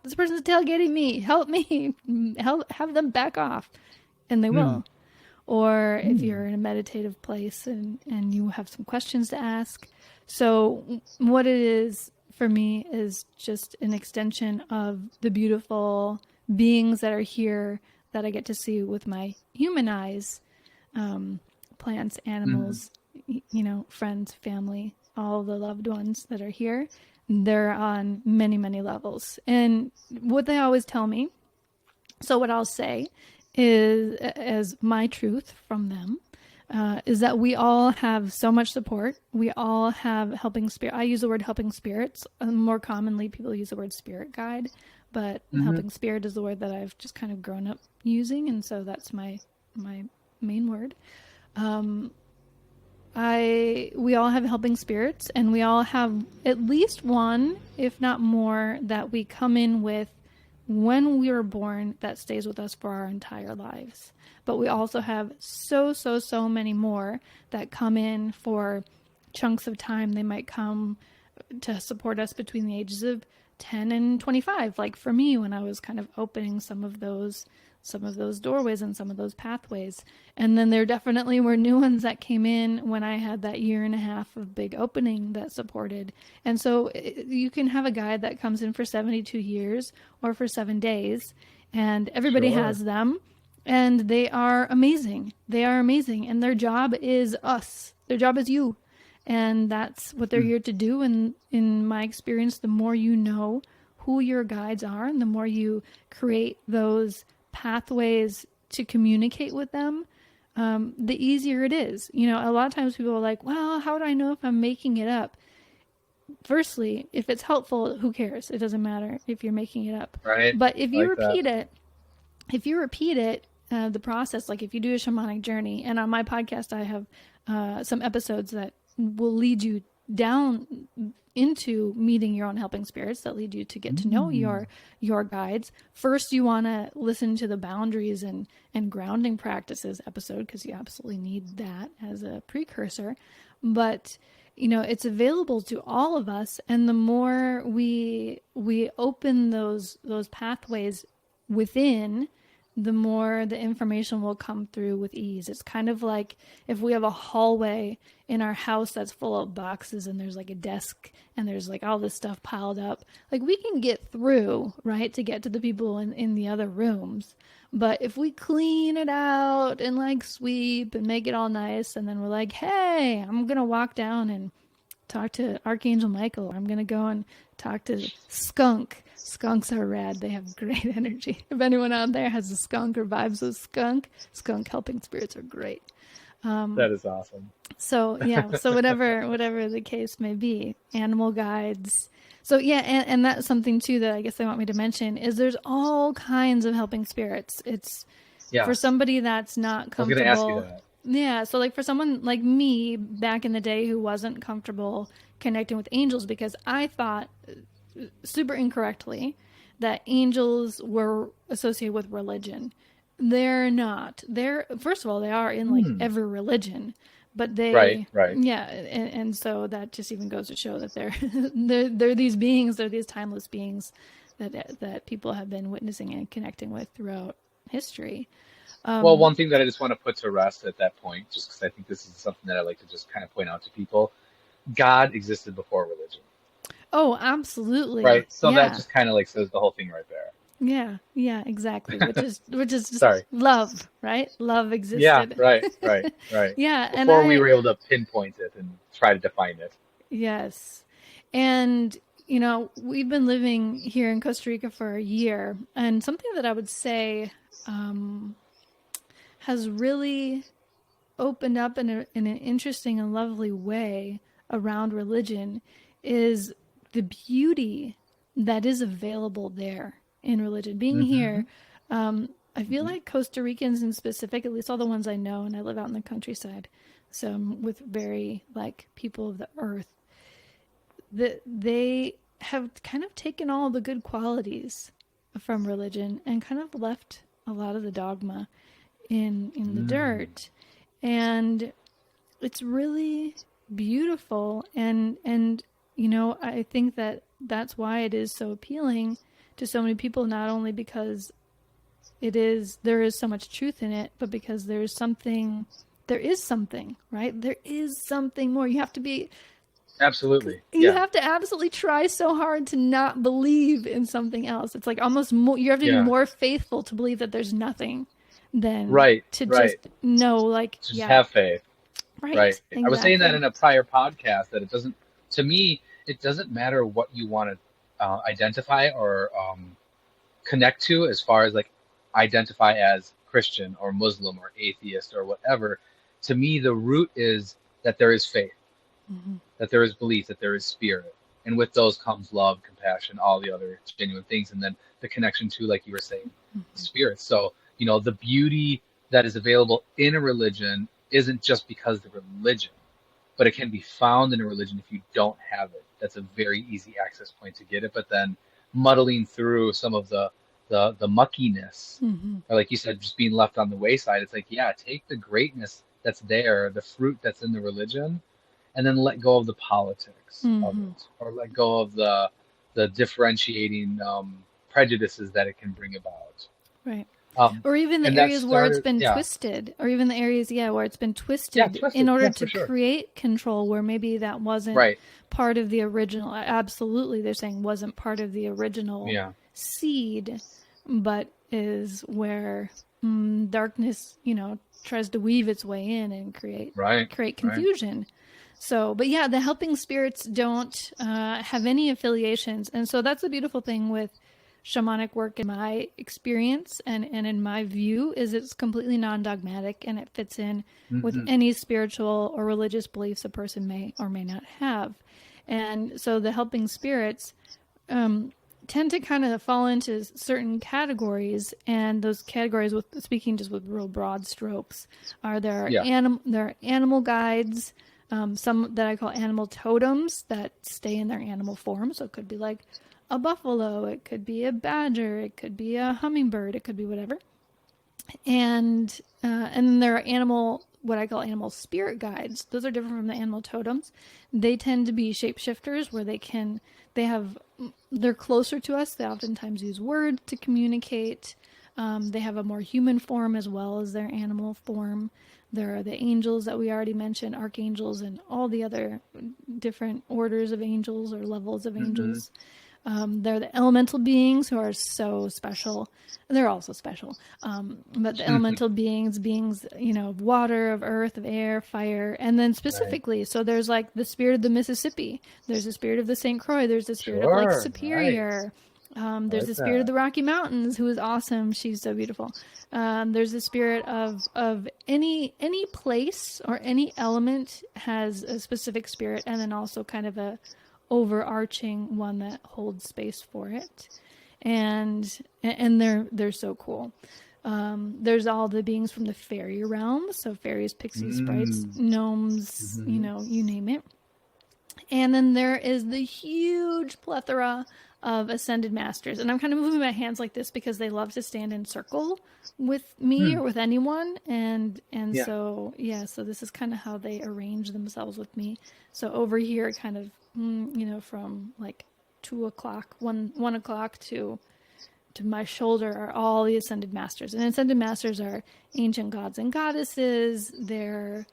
this person's tailgating me, help me, help, have them back off, and they mm, will. Or if you're mm, in a meditative place and you have some questions to ask. So what it is for me is just an extension of the beautiful beings that are here that I get to see with my human eyes, plants, mm, animals, friends, family, all the loved ones that are here. They're on many, many levels. And what they always tell me, so what I'll say is, as my truth from them, is that we all have so much support. We all have helping spirit. I use the word helping spirits. More commonly, people use the word spirit guide, but mm, helping spirit is the word that I've just kind of grown up using, and so that's my main word. We all have helping spirits, and we all have at least one, if not more, that we come in with when we were born, that stays with us for our entire lives. But we also have so many more that come in for chunks of time. They might come to support us between the ages of 10 and 25, like for me, when I was kind of opening some of those doorways and some of those pathways. And then there definitely were new ones that came in when I had that year and a half of big opening that supported. And so you can have a guide that comes in for 72 years or for 7 days, and everybody Sure. has them, and they are amazing. They are amazing, and their job is us. Their job is you. And that's what they're here to do. And in my experience, the more you know who your guides are and the more you create those pathways to communicate with them, the easier it is. You know, a lot of times people are like, well, how do I know if I'm making it up? Firstly, if it's helpful, who cares? It doesn't matter if you're making it up. Right. But if I you like that. repeat it, the process, like if you do a shamanic journey, and on my podcast, I have some episodes that will lead you down into meeting your own helping spirits, that lead you to get to know your guides. First, you want to listen to the boundaries and grounding practices episode, because you absolutely need that as a precursor. But you know, it's available to all of us, and the more we open those pathways within, the more the information will come through with ease. It's kind of like if we have a hallway in our house that's full of boxes, and there's like a desk and there's like all this stuff piled up. Like we can get through, right, to get to the people in the other rooms. But if we clean it out and like sweep and make it all nice, and then we're like, hey, I'm going to walk down and talk to Archangel Michael. I'm going to go and talk to Skunk. Skunks are rad. They have great energy. If anyone out there has a skunk or vibes with skunk helping spirits are great. That is awesome. So yeah, so whatever the case may be, animal guides. So yeah, and that's something too that I guess they want me to mention is there's all kinds of helping spirits. It's for somebody that's not comfortable. I was going to ask you that. Yeah, so like for someone like me back in the day who wasn't comfortable connecting with angels, because I thought super incorrectly that angels were associated with religion. They're not. They're, first of all, they are in like every religion, but they right. Yeah, and so that just even goes to show that they're these beings, they're these timeless beings that people have been witnessing and connecting with throughout history. Well, one thing that I just want to put to rest at that point, just because I think this is something that I like to just kind of point out to people, God existed before religion. Oh, absolutely. Right. So that just kind of like says the whole thing right there. Yeah, exactly. Which is just Sorry. love, right? Love existed. Yeah, right. Yeah, Before we were able to pinpoint it and try to define it. Yes. And you know, we've been living here in Costa Rica for a year, and something that I would say has really opened up in an interesting and lovely way around religion is the beauty that is available there in religion. Being here, I feel like Costa Ricans in specific, at least all the ones I know, and I live out in the countryside, so I'm with very like people of the earth, that they have kind of taken all the good qualities from religion and kind of left a lot of the dogma in the dirt. And it's really beautiful, and you know, I think that that's why it is so appealing to so many people, not only because there is so much truth in it, but because there is something, right? There is something more. You have to be absolutely. You have to absolutely try so hard to not believe in something else. It's like almost more, you have to be more faithful to believe that there's nothing than to just know, like, to just have faith. Right. Exactly. I was saying that in a prior podcast that it doesn't, to me, it doesn't matter what you want to identify or connect to as far as like identify as Christian or Muslim or atheist or whatever. To me, the root is that there is faith, that there is belief, that there is spirit. And with those comes love, compassion, all the other genuine things. And then the connection to, like you were saying, spirit. So, you know, the beauty that is available in a religion isn't just because the religion, but it can be found in a religion if you don't have it. That's a very easy access point to get it. But then muddling through some of the muckiness, or like you said, just being left on the wayside, it's like, yeah, take the greatness that's there, the fruit that's in the religion, and then let go of the politics of it, or let go of the differentiating prejudices that it can bring about. Right. Or even the And that areas where it's started, been yeah, twisted, or even the areas, yeah, where it's been yeah, twisted in twisted, order yeah, to for sure. create control, where maybe that wasn't Right. part of the original. Absolutely, they're saying wasn't part of the original Yeah. seed, but is where darkness, tries to weave its way in and create Right. create Right. confusion. So, but yeah, the helping spirits don't have any affiliations, and so that's the beautiful thing with shamanic work in my experience and in my view is it's completely non-dogmatic and it fits in with Hmm. any spiritual or religious beliefs a person may or may not have. And so the helping spirits tend to kind of fall into certain categories, and those categories, with speaking just with real broad strokes, are Yeah. there are animal guides, some that I call animal totems that stay in their animal form. So it could be like a buffalo, it could be a badger, it could be a hummingbird, it could be whatever. And then there are what I call animal spirit guides. Those are different from the animal totems. They tend to be shapeshifters, where they're closer to us. They oftentimes use words to communicate. They have a more human form as well as their animal form. There are the angels that we already mentioned, archangels, and all the other different orders of angels or levels of Hmm. angels. They're the elemental beings who are so special. They're also special. But the elemental beings, of water, of earth, of air, fire, and then Right. specifically, so there's like the spirit of the Mississippi. There's the spirit of the St. Croix. There's the spirit of Lake Sure. Right. Superior. I There's like the spirit of that. the Rocky Mountains, who is awesome. She's so beautiful. There's the spirit of any place or any element has a specific spirit, and then also kind of a overarching one that holds space for it. And they're so cool. There's all the beings from the fairy realm, so fairies, pixies, sprites, Mm. gnomes, Hmm. you name it. And then there is the huge plethora of ascended masters. And I'm kind of moving my hands like this because they love to stand in circle with me Hmm. or with anyone. And Yeah. so yeah, so this is kind of how they arrange themselves with me. So over here kind of from like 2 o'clock, 1 o'clock to my shoulder are all the ascended masters. And ascended masters are ancient gods and goddesses. They're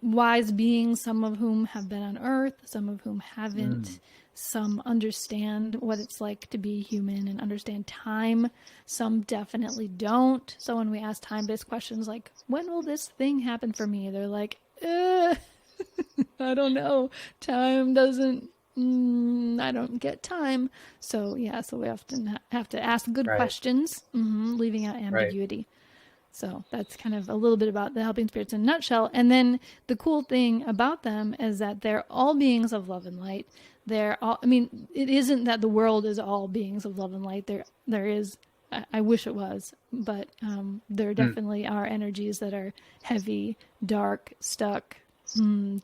wise beings, some of whom have been on Earth, some of whom Mm. haven't. Some understand what it's like to be human and understand time. Some definitely don't. So when we ask time-based questions like, when will this thing happen for me? They're like, I don't know. Time doesn't. I don't get time. So yeah, so we often have to ask good Right. questions, leaving out Right. ambiguity. So that's kind of a little bit about the helping spirits in a nutshell. And then the cool thing about them is that they're all beings of love and light. They're all. I mean, it isn't that the world is all beings of love and light. There is. I wish it was, but there Mm. definitely are energies that are heavy, dark, stuck,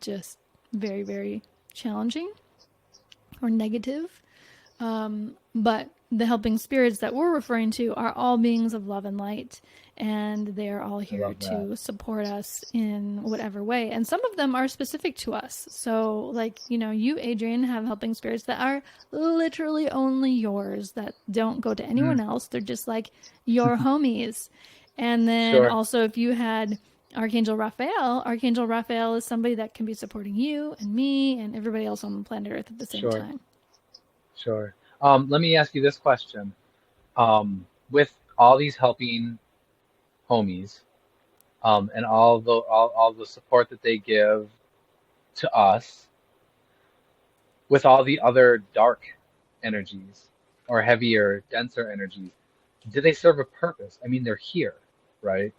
just very, very challenging or negative. But the helping spirits that we're referring to are all beings of love and light, and they're all I here love that. to support us in whatever way. And some of them are specific to us. So, like, you, Adrian, have helping spirits that are literally only yours, that don't go to anyone Mm. else. They're just like your homies. And then Sure. also, if you had Archangel Raphael is somebody that can be supporting you and me and everybody else on planet Earth at the same Sure. time. Sure. Let me ask you this question. With all these helping homies, and all the support that they give to us, with all the other dark energies or heavier, denser energies, do they serve a purpose? I mean, they're here, right?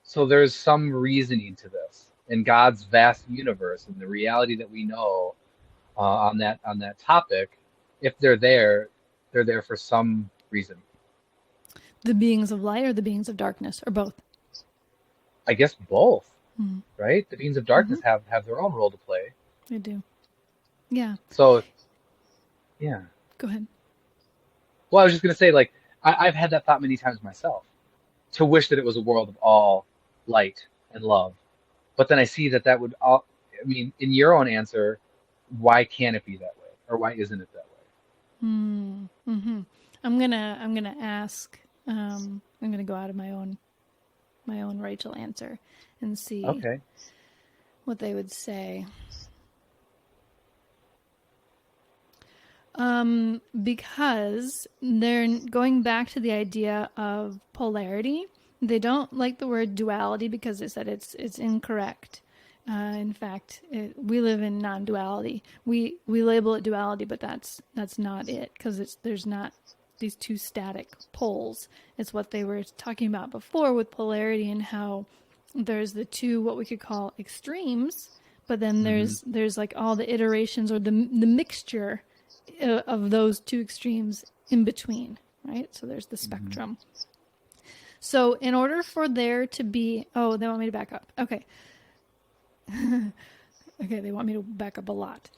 So there's some reasoning to this in God's vast universe and the reality that we know on that topic. If they're there for some reason. The beings of light or the beings of darkness, or both? I guess both, Mm-hmm. right? The beings of Mm-hmm. darkness have their own role to play. I do. Yeah. So yeah. Go ahead. Well, I was just gonna say, like, I've had that thought many times myself, to wish that it was a world of all light and love. But then I see that that would all. I mean, in your own answer, why can't it be that way, or why isn't it that way? Mm-hmm. I'm gonna ask. I'm going to go out of my own Rachel answer and see Okay. what they would say. Because they're going back to the idea of polarity. They don't like the word duality because they said it's incorrect. In fact, we live in non-duality. We label it duality, but that's not it, because there's not these two static poles. It's what they were talking about before with polarity, and how there's the two what we could call extremes, but then Mm-hmm. there's like all the iterations or the mixture of those two extremes in between, right? So there's the Mm-hmm. spectrum. So in order for there to be, oh, they want me to back up. Okay. Okay, they want me to back up a lot.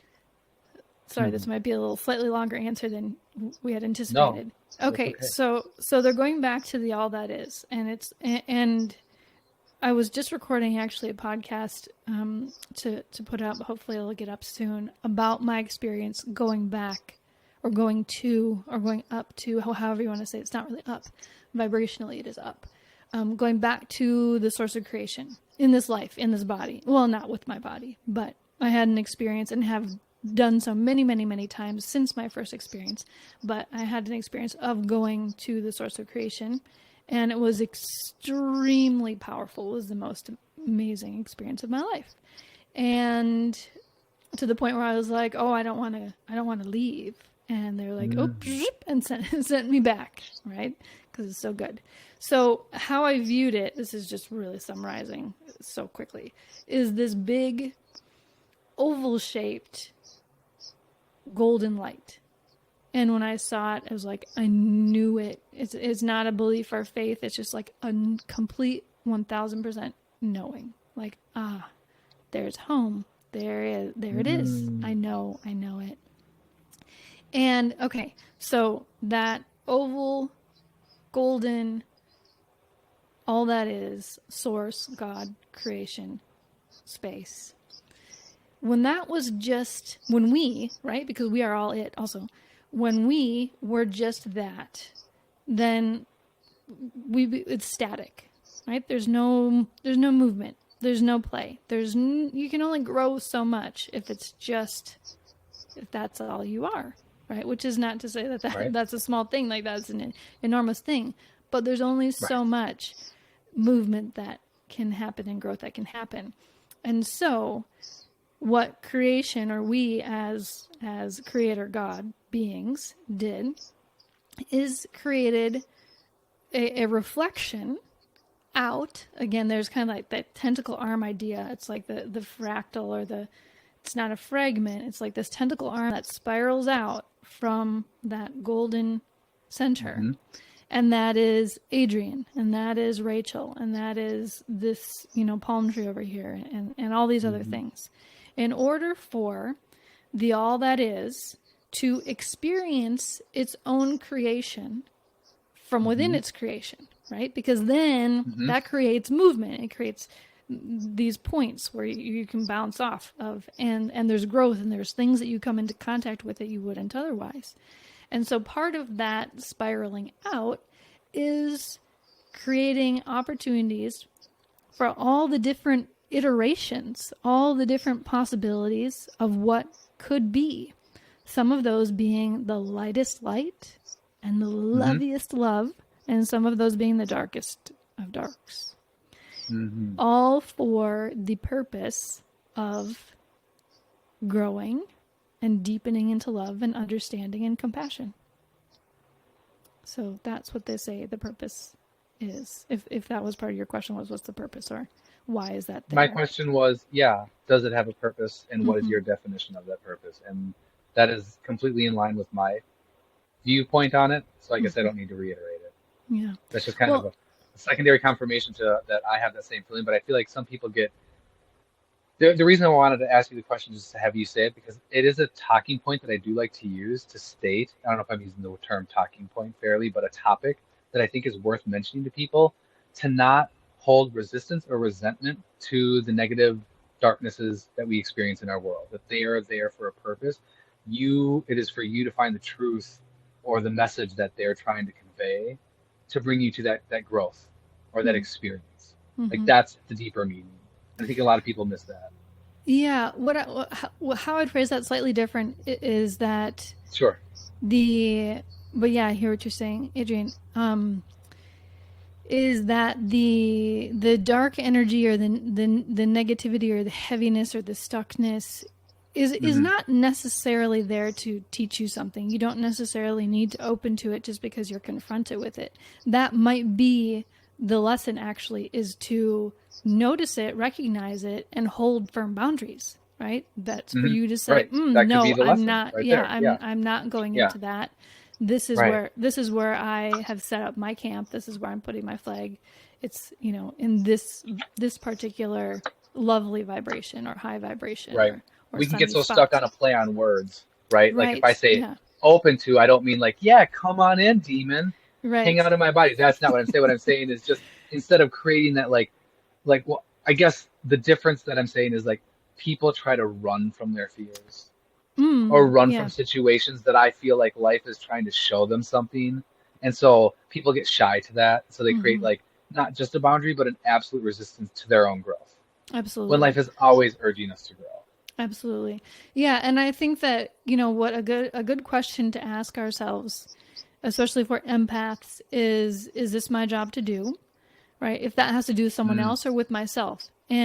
Sorry, Mm-hmm. this might be a little slightly longer answer than we had No, anticipated. that's Okay, okay. so they're going back to the all that is, and I was just recording actually a podcast to put up. Hopefully, it'll get up soon, about my experience going back, or going to, or going up to, however you want to say it. It's not really up. Vibrationally, it is up. Going back to the source of creation in this life, in this body. Well, not with my body, but I had an experience and have done so many, many, many times since my first experience. But I had an experience of going to the source of creation, and it was extremely powerful. It was the most amazing experience of my life, and to the point where I was like, "Oh, I don't want to leave." And they're like, "Oh," Mm-hmm. and sent me back, right? Because it's so good. So how I viewed it, this is just really summarizing so quickly, is this big oval shaped golden light. And when I saw it, I was like, I knew it. It's not a belief or faith. It's just like a complete 1000% knowing. Like, there's home. There it is. Mm-hmm. I know it. And okay, so that oval, golden, all that is source, God, creation, space. When that was just, when we, right, because we are all it also, when we were just that, then it's static, right? There's no movement. There's no play. You can only grow so much if that's all you are, right? Which is not to say Right. that's a small thing, like that's an enormous thing, but there's only Right. so much movement that can happen and growth that can happen. And so what creation, or we as creator God beings, did is created a reflection out. Again, there's kind of like that tentacle arm idea. It's like the fractal, or it's not a fragment, it's like this tentacle arm that spirals out from that golden center. Mm-hmm. And that is Adrian, and that is Rachel, and that is this, palm tree over here, and all these other Mm-hmm. things. In order for the all that is to experience its own creation from within Mm-hmm. its creation, right? Because then Mm-hmm. that creates movement. It creates these points where you can bounce off of, and there's growth, and there's things that you come into contact with that you wouldn't otherwise. And so part of that spiraling out is creating opportunities for all the different iterations, all the different possibilities of what could be. Some of those being the lightest light and the Mm-hmm. loveliest love, and some of those being the darkest of darks. Mm-hmm. All for the purpose of growing and deepening into love and understanding and compassion. So that's what they say the purpose is. If that was part of your question, was what's the purpose, or why is that My there? question was, yeah, does it have a purpose, and what is Mm-hmm. your definition of that purpose? And that is completely in line with my viewpoint on it. So I guess I Mm-hmm. don't need to reiterate it. Yeah. That's just kind of Well, a secondary confirmation to that I have that same feeling. But I feel like some people get the reason I wanted to ask you the question is to have you say it, because it is a talking point that I do like to use to state. I don't know if I'm using the term talking point fairly, but a topic that I think is worth mentioning to people, to not hold resistance or resentment to the negative darknesses that we experience in our world. That they are there for a purpose. It is for you to find the truth or the message that they're trying to convey, to bring you to that growth or that experience. Like Mm-hmm. that's the deeper meaning. I think a lot of people miss that. Yeah, how I'd phrase that slightly different is that Sure. the but yeah, I hear what you're saying, Adrian. Is that the dark energy or the negativity or the heaviness or the stuckness is Hmm. not necessarily there to teach you something. You don't necessarily need to open to it just because you're confronted with it. That might be the lesson, actually, is to notice it, recognize it, and hold firm boundaries, right? That's for Hmm. you to say, Right. That could be no, the I'm lesson not. right Yeah, there. Yeah. I'm not going Yeah. into that. Right. This is where I have set up my camp. This is where I'm putting my flag. It's, in this particular lovely vibration or high vibration Right. or We can get sunny so stuck spot. on a play on words, right? Like if I Right. say Yeah. open to, I don't mean like, yeah, come on in, demon, hang Right. out in my body. That's not what I'm saying. What I'm saying is just instead of creating that well, I guess the difference that I'm saying is like people try to run from their fears or run from Yeah. situations that I feel like life is trying to show them something. And so people get shy to that. So they create like not just a boundary, but an absolute resistance to their own growth when Absolutely. life is always urging us to grow. Absolutely. Yeah, and I think that, what a good question to ask ourselves, especially for empaths, is this my job to do? Right? If that has to do with someone Mm, else or with myself. hmm.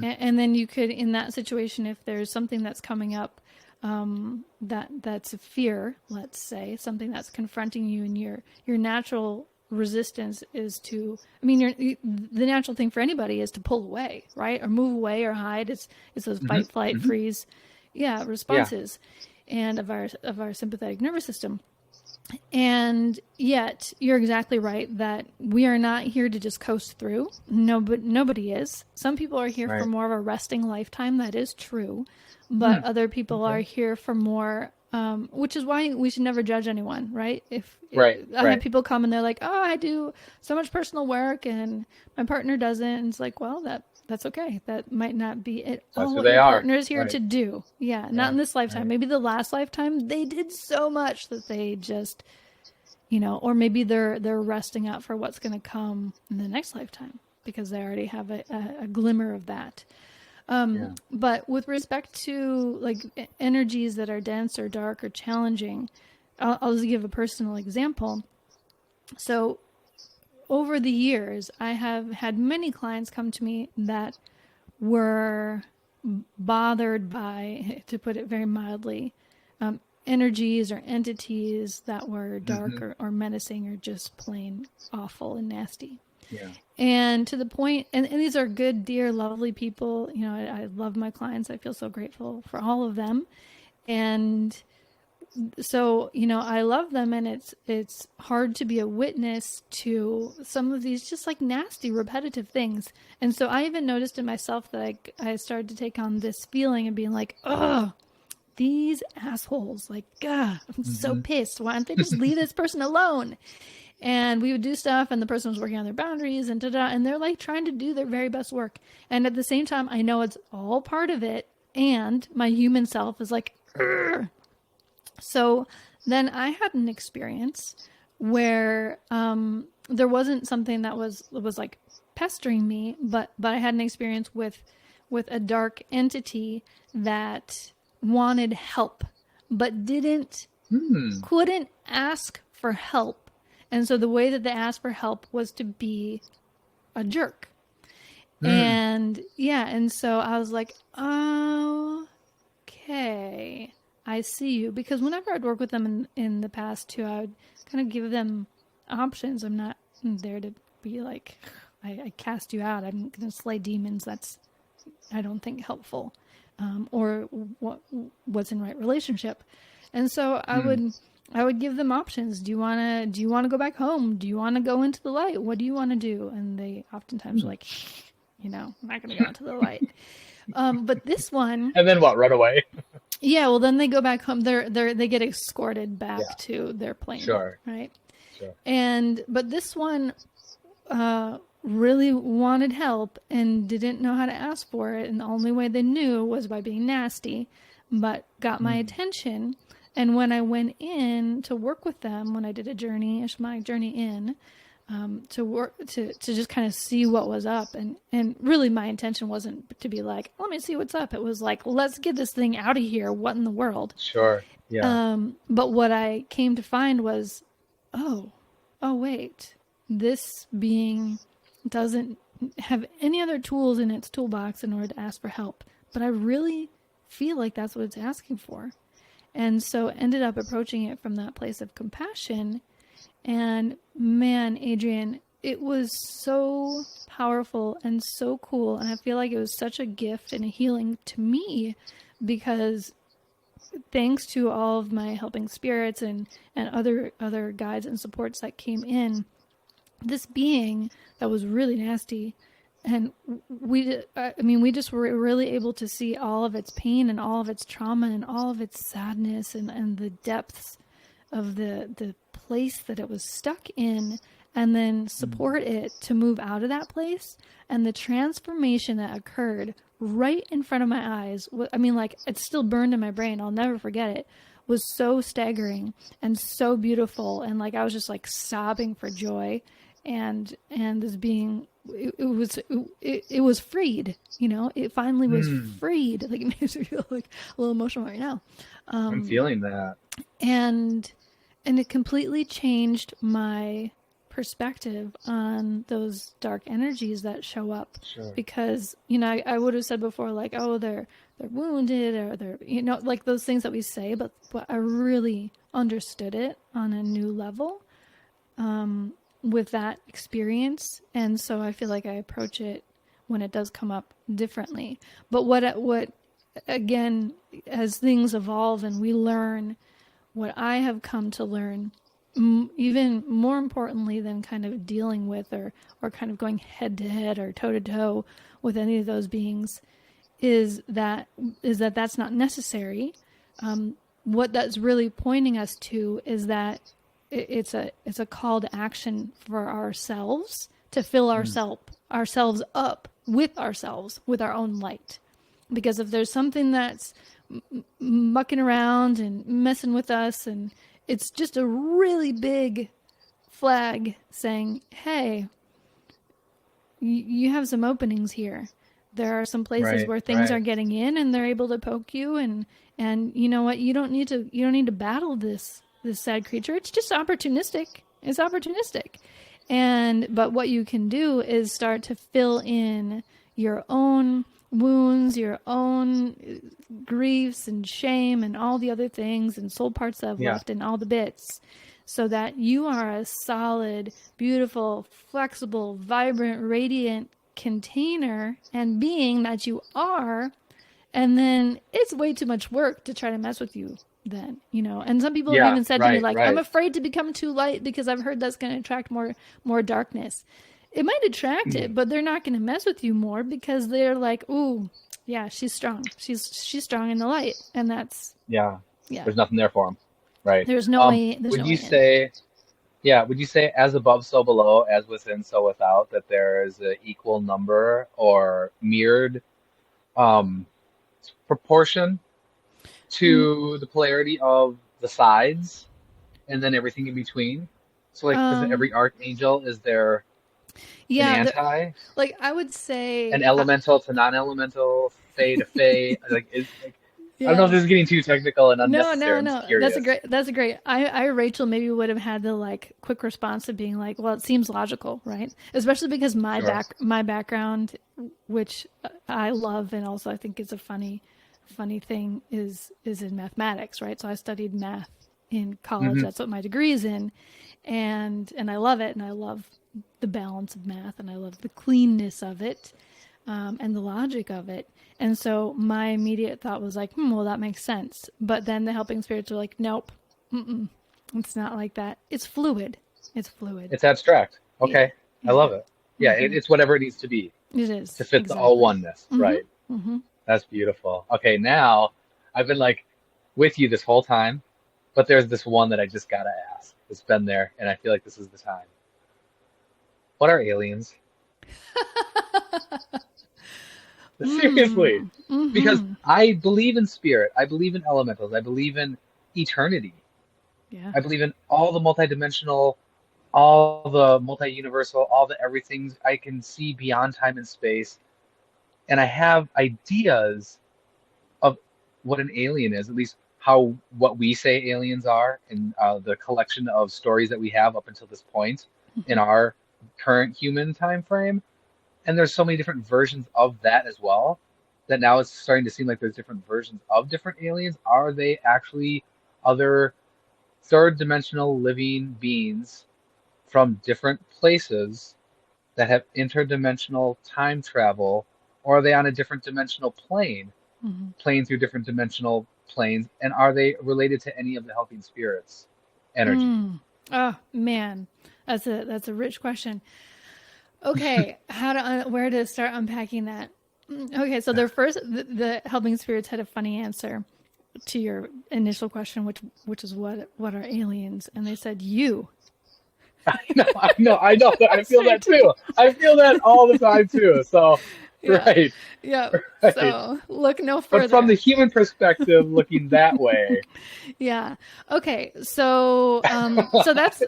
And then you could, in that situation, if there's something that's coming up, that's a fear, let's say, something that's confronting you, and your natural resistance is to, I mean, the natural thing for anybody is to pull away, right? Or move away or hide. It's those Hmm. fight, flight, Hmm. freeze, yeah, Yeah. responses, and of our sympathetic nervous system. And yet, you're exactly right that we are not here to just coast through. No, but nobody is. Some people are here for Right. more of a resting lifetime. That is true, but Hmm. other people are Okay. here for more. Which is why we should never judge anyone, right? If Right. I have Right. people come and they're like, "Oh, I do so much personal work, and my partner doesn't," and it's like, well, that's okay. That might not be at That's all who what they your are. partner is here Right. to do. Yeah, not in Right. this lifetime. Right. Maybe the last lifetime they did so much that they just, or maybe they're resting out for what's going to come in the next lifetime because they already have a glimmer of that. Yeah. But with respect to like energies that are dense or dark or challenging, I'll just give a personal example. So over the years, I have had many clients come to me that were bothered by, to put it very mildly, energies or entities that were dark Hmm. or menacing or just plain awful and nasty. Yeah. And to the point, and these are good, dear, lovely people. I love my clients. I feel so grateful for all of them. And so, I love them, and it's hard to be a witness to some of these just like nasty, repetitive things. And so I even noticed in myself that I started to take on this feeling and being like, oh, these assholes, like, God, I'm so Hmm. pissed. Why don't they just leave this person alone? And we would do stuff, and the person was working on their boundaries, and da-da, and they're like trying to do their very best work. And at the same time, I know it's all part of it, and my human self is like, "Urgh." So then I had an experience where there wasn't something that was like pestering me, but I had an experience with a dark entity that wanted help, but didn't Hmm. couldn't ask for help. And so the way that they asked for help was to be a jerk. Hmm. And yeah, and so I was like, oh, okay, I see you. Because whenever I'd work with them in the past too, I would kind of give them options. I'm not there to be like, I cast you out. I'm going to slay demons. That's, I don't think, helpful, or what's in right relationship. And so Hmm. I would give them options. Do you wanna go back home? Do you want to go into the light? What do you want to do? And they oftentimes were Hmm. like, I'm not going to go into the light. But this one, And then what? Run away? yeah, well, then they go back home. They get escorted Yeah. back to their plane, Sure. right? Sure. But this one really wanted help and didn't know how to ask for it, and the only way they knew was by being nasty, but got my Hmm. attention. And when I went in to work with them, when I did a shamanic journey in, to work to just kind of see what was up, and really my intention wasn't to be like, let me see what's up. It was like, let's get this thing out of here. What in the world? Sure. Yeah. But what I came to find was, oh wait, this being doesn't have any other tools in its toolbox in order to ask for help. But I really feel like that's what it's asking for. And so ended up approaching it from that place of compassion. And man, Adrian, it was so powerful and so cool. And I feel like it was such a gift and a healing to me, because thanks to all of my helping spirits and other guides and supports that came in, this being that was really nasty, and we just were really able to see all of its pain and all of its trauma and all of its sadness and the depths of the place that it was stuck in, and then support it to move out of that place. And the transformation that occurred right in front of my eyes, I mean, like, it's still burned in my brain, I'll never forget it, was so staggering and so beautiful. And like, I was just like sobbing for joy. And this being, it was freed, you know, it finally was freed. Like, it makes me feel like a little emotional right now. I'm feeling that. And it completely changed my perspective on those dark energies that show up. Sure. Because, you know, I would have said before, like, oh, they're wounded, or they're, you know, like those things that we say, but I really understood it on a new level. With that experience. And so I feel like I approach it when it does come up differently. But what again, as things evolve and we learn, what I have come to learn, even more importantly than kind of dealing with or kind of going head to head or toe to toe with any of those beings, is that that's not necessary. What that's really pointing us to is that it's a call to action for ourselves to fill ourselves up with ourselves, with our own light. Because if there's something that's mucking around and messing with us, and it's just a really big flag saying, hey, you have some openings here. There are some places where things are getting in, and they're able to poke you, and you know what, you don't need to battle this sad creature. It's just opportunistic. It's opportunistic. But what you can do is start to fill in your own wounds, your own griefs and shame and all the other things and soul parts that have left and all the bits, so that you are a solid, beautiful, flexible, vibrant, radiant container and being that you are. And then it's way too much work to try to mess with you then, you know. And some people have even said to me, like, I'm afraid to become too light because I've heard that's going to attract more darkness. It might attract it, but they're not going to mess with you more, because they're like, ooh, yeah, she's strong. She's strong in the light. And that's, there's nothing there for them. Right. There's no way. Would you say as above, so below, as within, so without, that there is an equal number or mirrored proportion to the polarity of the sides and then everything in between? So, like, is every archangel, is there an anti? Like, I would say an elemental to non-elemental, fey to fey. I don't know if this is getting too technical and unnecessary. No. That's a great. I Rachel maybe would have had the like quick response of being like, well, it seems logical, right? Especially because my background, which I love, and also I think is a funny thing, is in mathematics, right? So I studied math in college. Mm-hmm. That's what my degree is in, and I love it, and I love the balance of math, and I love the cleanness of it, and the logic of it. And so my immediate thought was like, well, that makes sense. But then the helping spirits are like, nope, it's not like that. It's fluid. It's abstract. Okay. Yeah. I love it. Yeah, it's whatever it needs to be. It is. To fit the all oneness, right? Mm-hmm. That's beautiful. Okay, now I've been like with you this whole time, but there's this one that I just gotta ask. It's been there, and I feel like this is the time. What are aliens? Seriously. Mm-hmm. Because I believe in spirit. I believe in elementals. I believe in eternity. Yeah. I believe in all the multidimensional, all the multi-universal, all the everythings I can see beyond time and space. And I have ideas of what an alien is, at least how what we say aliens are, and the collection of stories that we have up until this point in our current human time frame. And there's so many different versions of that as well that now it's starting to seem like there's different versions of different aliens. Are they actually other third dimensional living beings from different places that have interdimensional time travel, or are they on a different dimensional plane, Mm-hmm. playing through different dimensional planes, and are they related to any of the helping spirits energy? Oh man, that's a rich question. Okay, where to start unpacking that? Okay, so the helping spirits had a funny answer to your initial question, which is what are aliens? And they said you. I know that. I feel that too. I feel that all the time too. So, Yeah, right, yeah. right. So look no But from the further. human perspective, looking that way, Yeah. Okay. So that's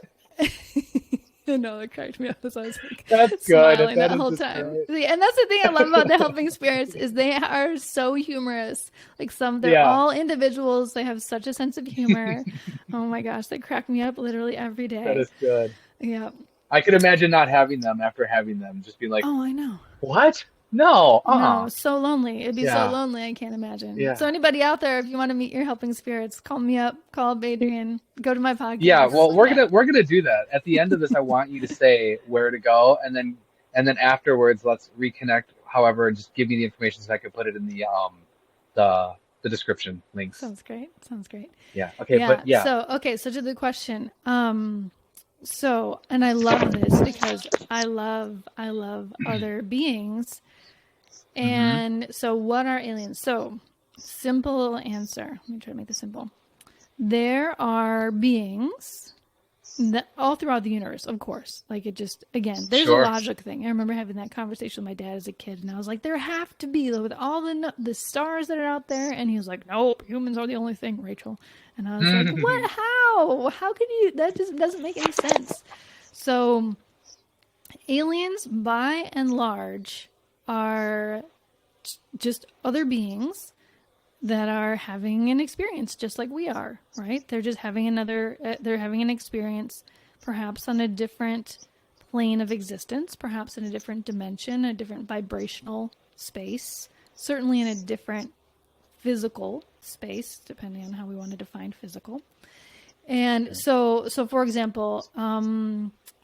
no, it cracked me up as I was like that's good. smiling That that is whole just time. great. See, and that's the thing I love about the helping spirits is they are so humorous. Like they're Yeah, all individuals. They have such a sense of humor. Oh my gosh, they crack me up literally every that day. is good. Yeah. I could imagine not having them after having them, just be like, Oh, I know. what? No, No, so lonely. It'd be so Yeah, lonely. I can't imagine. So yeah. anybody out there, if you want to meet your helping spirits, call me up, call up Adrian, go to my Yeah, podcast. well, we're Yeah. gonna do that. At the end of this, I want you to say where to go, and then afterwards, let's reconnect. However, and just give me the information so I can put it in the the description links. Sounds great. Sounds great. Yeah. Okay. Yeah. But yeah. So to the question. So, and I love this because I love other beings. Hmm. And so what are aliens? So, simple answer. Let me try to make this simple. There are beings that all throughout the universe, of course. Like it just again, there's a Sure. logic thing. I remember having that conversation with my dad as a kid, and I was like, there have to be with all the stars that are out there, and he was like, nope, humans are the only thing, Rachel. And I was like, what? How can you? That just doesn't make any sense. So, aliens, by and large, are just other beings that are having an experience just like we are, right? They're just having they're having an experience perhaps on a different plane of existence, perhaps in a different dimension, a different vibrational space, certainly in a different physical space, depending on how we want to define physical. And so for example,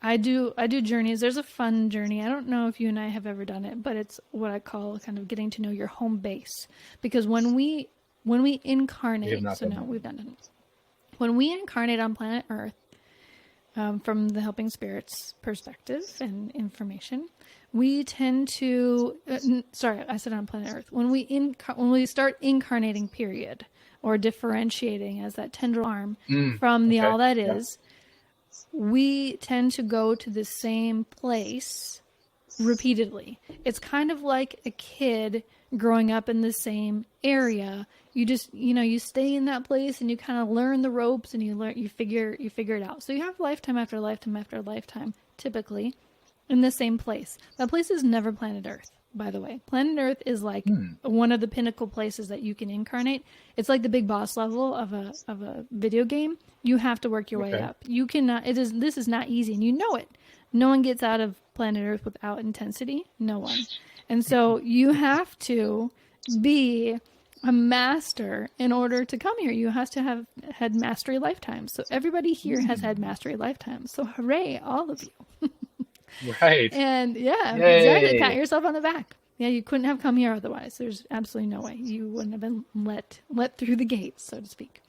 I do journeys. There's a fun journey. I don't know if you and I have ever done it, but it's what I call kind of getting to know your home base. Because when we We have incarnate, not so done no, that. we've done it. When we incarnate on planet Earth, from the helping spirits perspective and information, we tend to sorry, I said on planet Earth. When we start incarnating, period, or differentiating as that tendril arm from the Okay. all that Yeah. is, we tend to go to the same place repeatedly. It's kind of like a kid growing up in the same area. You just, you stay in that place and you kind of learn the ropes and you figure it out. So you have lifetime after lifetime after lifetime, typically, in the same place. That place is never planet Earth, by the way. Planet Earth is like one of the pinnacle places that you can incarnate. It's like the big boss level of a video game. You have to work your way Okay. up. You cannot. This is not easy, and you know it. No one gets out of planet Earth without intensity. No one. And so you have to be a master in order to come here. You have to have had mastery lifetimes. So everybody here has had mastery lifetimes. So hooray, all of you. Right. And yeah, exactly. Pat Yay. yourself on the back. Yeah, you couldn't have come here otherwise. There's absolutely no way. You wouldn't have been let through the gates, so to speak.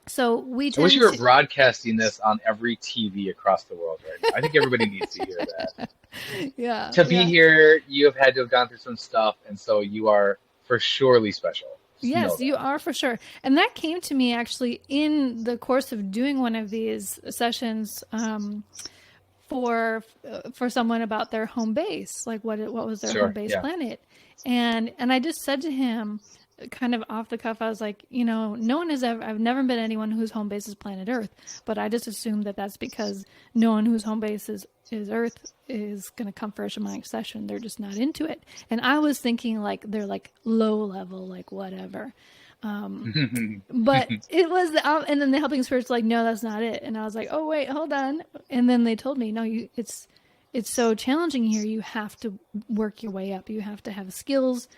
So we I wish tend you were to broadcasting this on every TV across the world right now. I think everybody needs to hear that. yeah, To be yeah. here, you have had to have gone through some stuff, and so you are for surely special. Just know Yes, you are for sure. And that came to me actually in the course of doing one of these sessions for someone about their home base, like what was their home Sure. base Yeah. planet, and I just said to him, kind of off the cuff, I was like, no one has ever, I've never been anyone whose home base is planet Earth, but I just assumed that that's because no one whose home base is Earth is going to come for a shamanic session. They're just not into it. And I was thinking like they're like low level, like whatever. But it was, and then the helping spirits like, no, that's not it. And I was like, oh wait, hold on. And then they told me, no, it's so challenging here. You have to work your way up. You have to have skills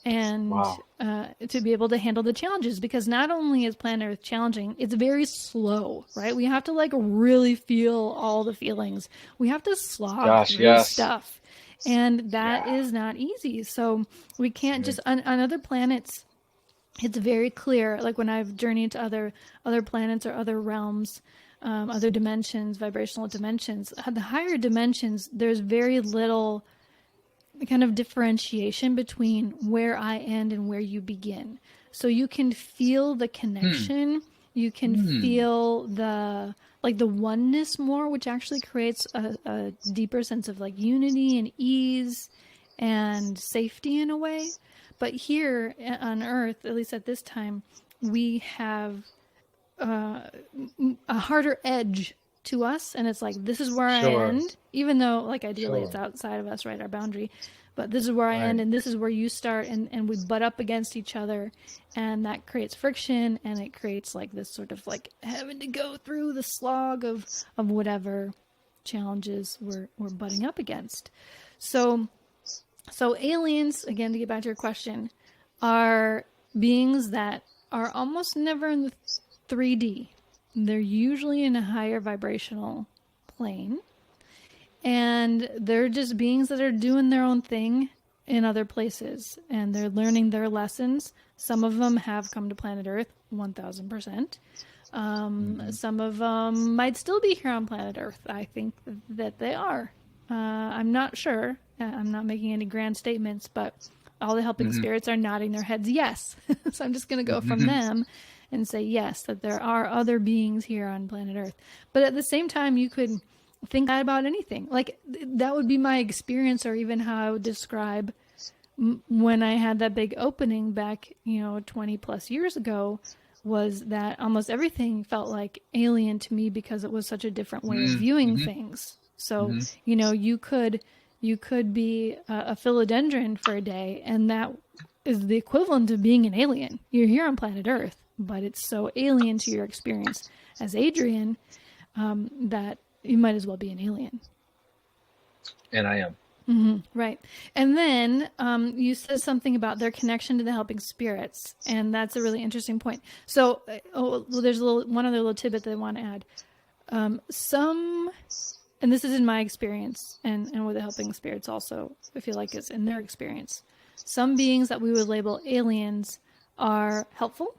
and Wow. to be able to handle the challenges, because not only is planet Earth challenging, it's very slow, right? We have to like really feel all the feelings. We have to slog Gosh, through yes. stuff. And that Yeah. is not easy. So we can't just, on other planets, it's very clear, like when I've journeyed to other planets or other realms, other dimensions, vibrational dimensions, the higher dimensions, there's very little kind of differentiation between where I end and where you begin. So you can feel the connection. You can feel the oneness more, which actually creates a deeper sense of like unity and ease and safety in a way. But here on Earth, at least at this time, we have a harder edge to us, and it's like, this is where I Sure. end, even though like ideally Sure. it's outside of us, right, our boundary, but this is where I end Right. and this is where you start, and we butt up against each other, and that creates friction, and it creates like this sort of like having to go through the slog of whatever challenges we're butting up against. So aliens, again, to get back to your question, are beings that are almost never in the 3D. They're usually in a higher vibrational plane. And they're just beings that are doing their own thing in other places. And they're learning their lessons. Some of them have come to planet Earth, 1000%. Some of them might still be here on planet Earth. I think that they are. I'm not sure. I'm not making any grand statements, but all the helping spirits are nodding their heads yes. So I'm just going to go from them and say yes, that there are other beings here on planet Earth. But at the same time, you could think that about anything. Like, that would be my experience, or even how I would describe when I had that big opening back, 20 plus years ago, was that almost everything felt like alien to me because it was such a different way of viewing things. So, you could be a philodendron for a day, and that is the equivalent of being an alien. You're here on planet Earth, but it's so alien to your experience as Adrian that you might as well be an alien. And I am. Right. And then you said something about their connection to the helping spirits, and that's a really interesting point. So, there's one other little tidbit that I want to add. And this is in my experience, and with the helping spirits also, I feel like it's in their experience. Some beings that we would label aliens are helpful,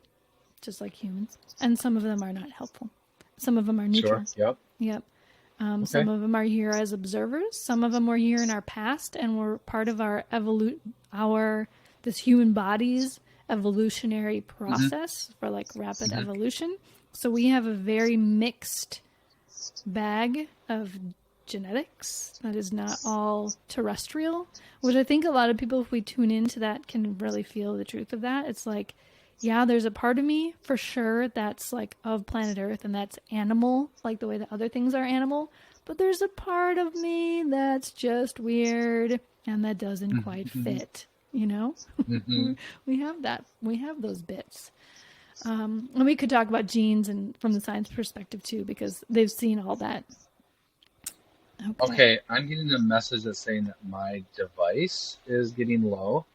just like humans, and some of them are not helpful. Some of them are neutral. Sure. Yep. Yep. Okay. Some of them are here as observers. Some of them were here in our past and were part of our this human body's evolutionary process for like rapid evolution. So we have a very mixed bag of genetics that is not all terrestrial, which I think a lot of people, if we tune into that, can really feel the truth of that. It's like, yeah, there's a part of me for sure that's like of planet Earth, and that's animal, like the way that other things are animal. But there's a part of me that's just weird and that doesn't quite fit, We have that. We have those bits. And we could talk about genes and from the science perspective too, because they've seen all that. Okay, I'm getting a message that's saying that my device is getting low.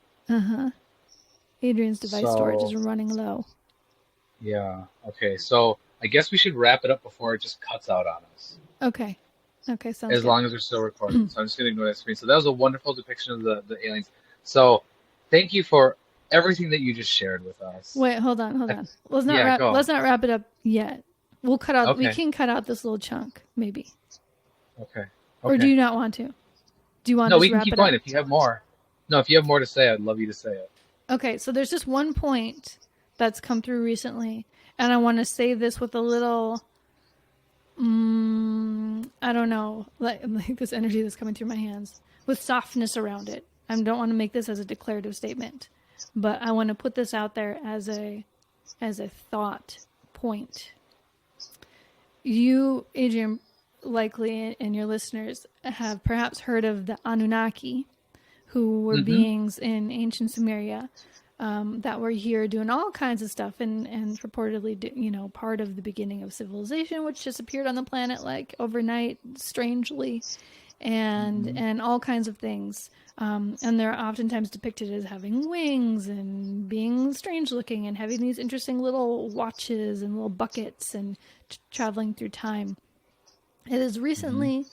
Adrian's device storage is running low. Yeah. Okay, so I guess we should wrap it up before it just cuts out on us. Okay, sounds good. As long as we're still recording. So I'm just going to ignore that screen. So that was a wonderful depiction of the aliens. So thank you for everything that you just shared with us. Wait, hold on. Let's not wrap it up yet. We'll cut out. Okay. We can cut out this little chunk, maybe. Okay. Or do you not want to? Do you want to No, we just can wrap keep it going up? if you have more. No, if you have more to say, I'd love you to say it. Okay, so there's just one point that's come through recently, and I want to say this with a little, I don't know, like this energy that's coming through my hands, with softness around it. I don't want to make this as a declarative statement. but I want to put this out there as a thought point. You, Adrian, likely, and your listeners have perhaps heard of the Anunnaki, who were Mm-hmm. beings in ancient Sumeria that were here doing all kinds of stuff and purportedly, part of the beginning of civilization, which just appeared on the planet like overnight, strangely, Mm-hmm. and all kinds of things. And they're oftentimes depicted as having wings and being strange looking and having these interesting little watches and little buckets and traveling through time. It has Mm-hmm. recently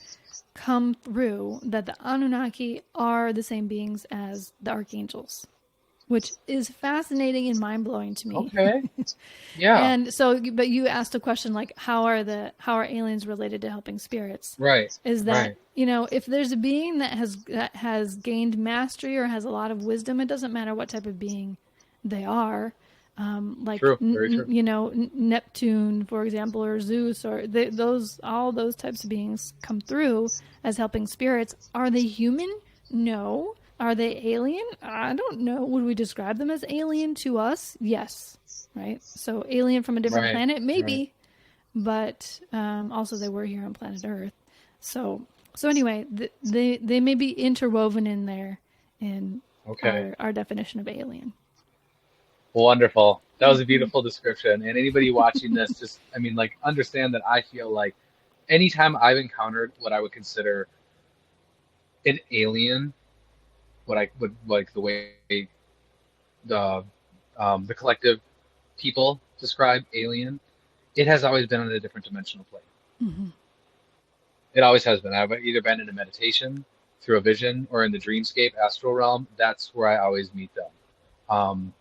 come through that the Anunnaki are the same beings as the archangels, which is fascinating and mind blowing to me. Okay. Yeah. And so, but you asked a question like, how are aliens related to helping spirits? Right. Is that, Right. if there's a being that has gained mastery or has a lot of wisdom, it doesn't matter what type of being they are. Like True. Very true. Neptune, for example, or Zeus, or all those types of beings come through as helping spirits. Are they human? No. Are they alien? I don't know. Would we describe them as alien to us? Yes. Right. So alien from a different Right. planet, Right. maybe, but also they were here on planet Earth. So anyway, they may be interwoven in there in Okay. our definition of alien. Wonderful. That was a Mm-hmm. beautiful description. And anybody watching this, just, I mean, like, understand that I feel like anytime I've encountered what I would consider an alien, what I would like the way the the collective people describe alien, it has always been on a different dimensional plane. Mm-hmm. It always has been. I've either been in a meditation, through a vision, or in the dreamscape astral realm. That's where I always meet them. Um,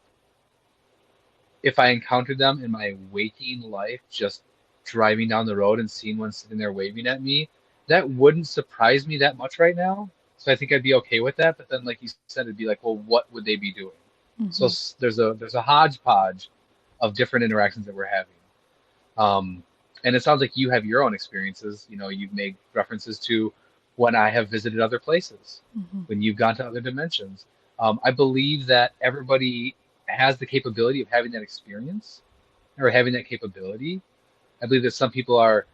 if I encountered them in my waking life, just driving down the road and seeing one sitting there waving at me, that wouldn't surprise me that much right now. So I think I'd be okay with that. But then, like you said, it'd be like, well, what would they be doing? So Mm-hmm. there's a hodgepodge of different interactions that we're having. Um, and it sounds like you have your own experiences. You've made references to when I have visited other places, Mm-hmm. when you've gone to other dimensions. I believe that everybody has the capability of having that experience or having that capability. I believe that some people are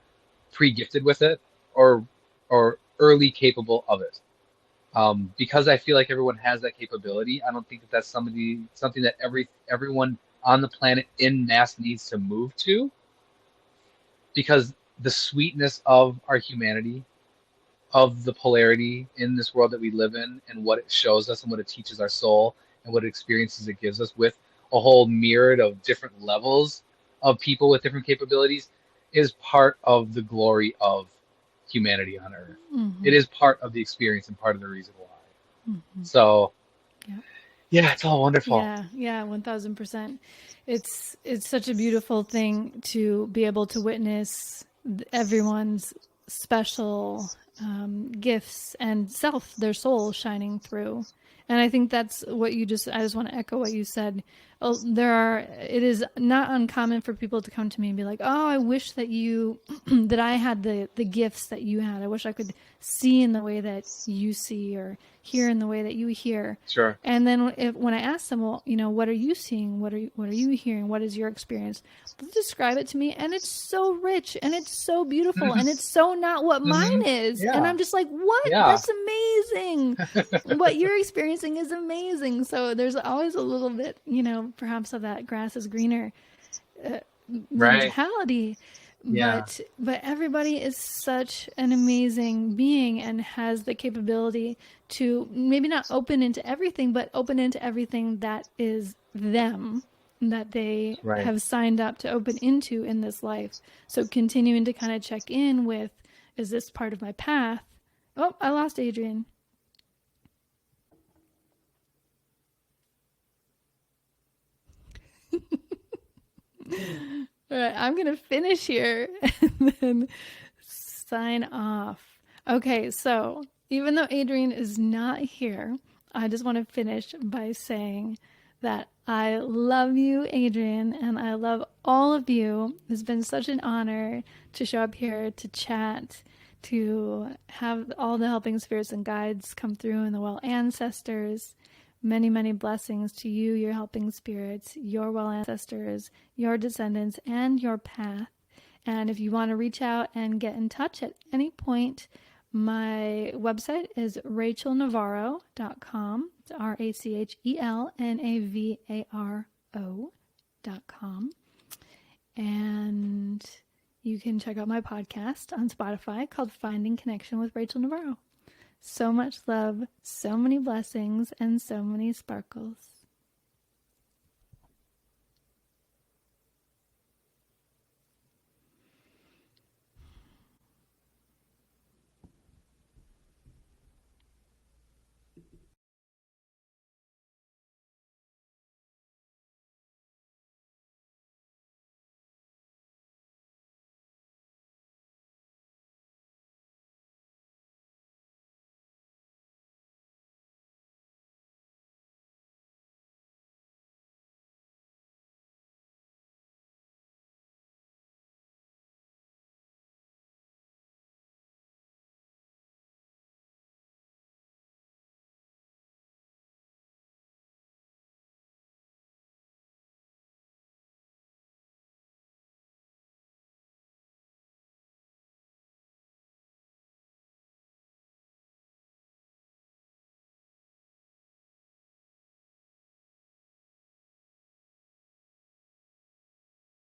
pre-gifted with it or early capable of it. Because I feel like everyone has that capability. I don't think that that's something that everyone on the planet in mass needs to move to, because the sweetness of our humanity, of the polarity in this world that we live in, and what it shows us and what it teaches our soul and what experiences it gives us with a whole myriad of different levels of people with different capabilities, is part of the glory of humanity on Earth. Mm-hmm. It is part of the experience and part of the reason why. Mm-hmm. So, Yeah. yeah, it's all wonderful. Yeah, 1000%. It's such a beautiful thing to be able to witness everyone's special gifts and their soul shining through. And I think that's what I just want to echo what you said. Oh, it is not uncommon for people to come to me and be like, oh, I wish that that I had the gifts that you had. I wish I could see in the way that you see or hear in the way that you hear. Sure. And then when I ask them, well, what are you seeing? What are you hearing? What is your experience? They'll describe it to me, and it's so rich, and it's so beautiful, and it's so not what Hmm. mine is. And Yeah. I'm just like, what? Yeah. That's amazing. What you're experiencing is amazing. So there's always a little bit, perhaps of that grass is greener Right. mentality. Yeah. But everybody is such an amazing being and has the capability to maybe not open into everything, but open into everything that is them, that they Right. have signed up to open into in this life. So continuing to kind of check in with, is this part of my path? Oh, I lost Adrian. All right, I'm going to finish here and then sign off. Okay, so even though Adrian is not here, I just want to finish by saying that I love you, Adrian, and I love all of you. It's been such an honor to show up here to chat, to have all the helping spirits and guides come through and the well ancestors. Many, many blessings to you, your helping spirits, your well ancestors, your descendants, and your path. And if you want to reach out and get in touch at any point, my website is rachelnavaro.com. It's RachelNavaro.com. And you can check out my podcast on Spotify called Finding Connection with Rachel Navaro. So much love, so many blessings, and so many sparkles.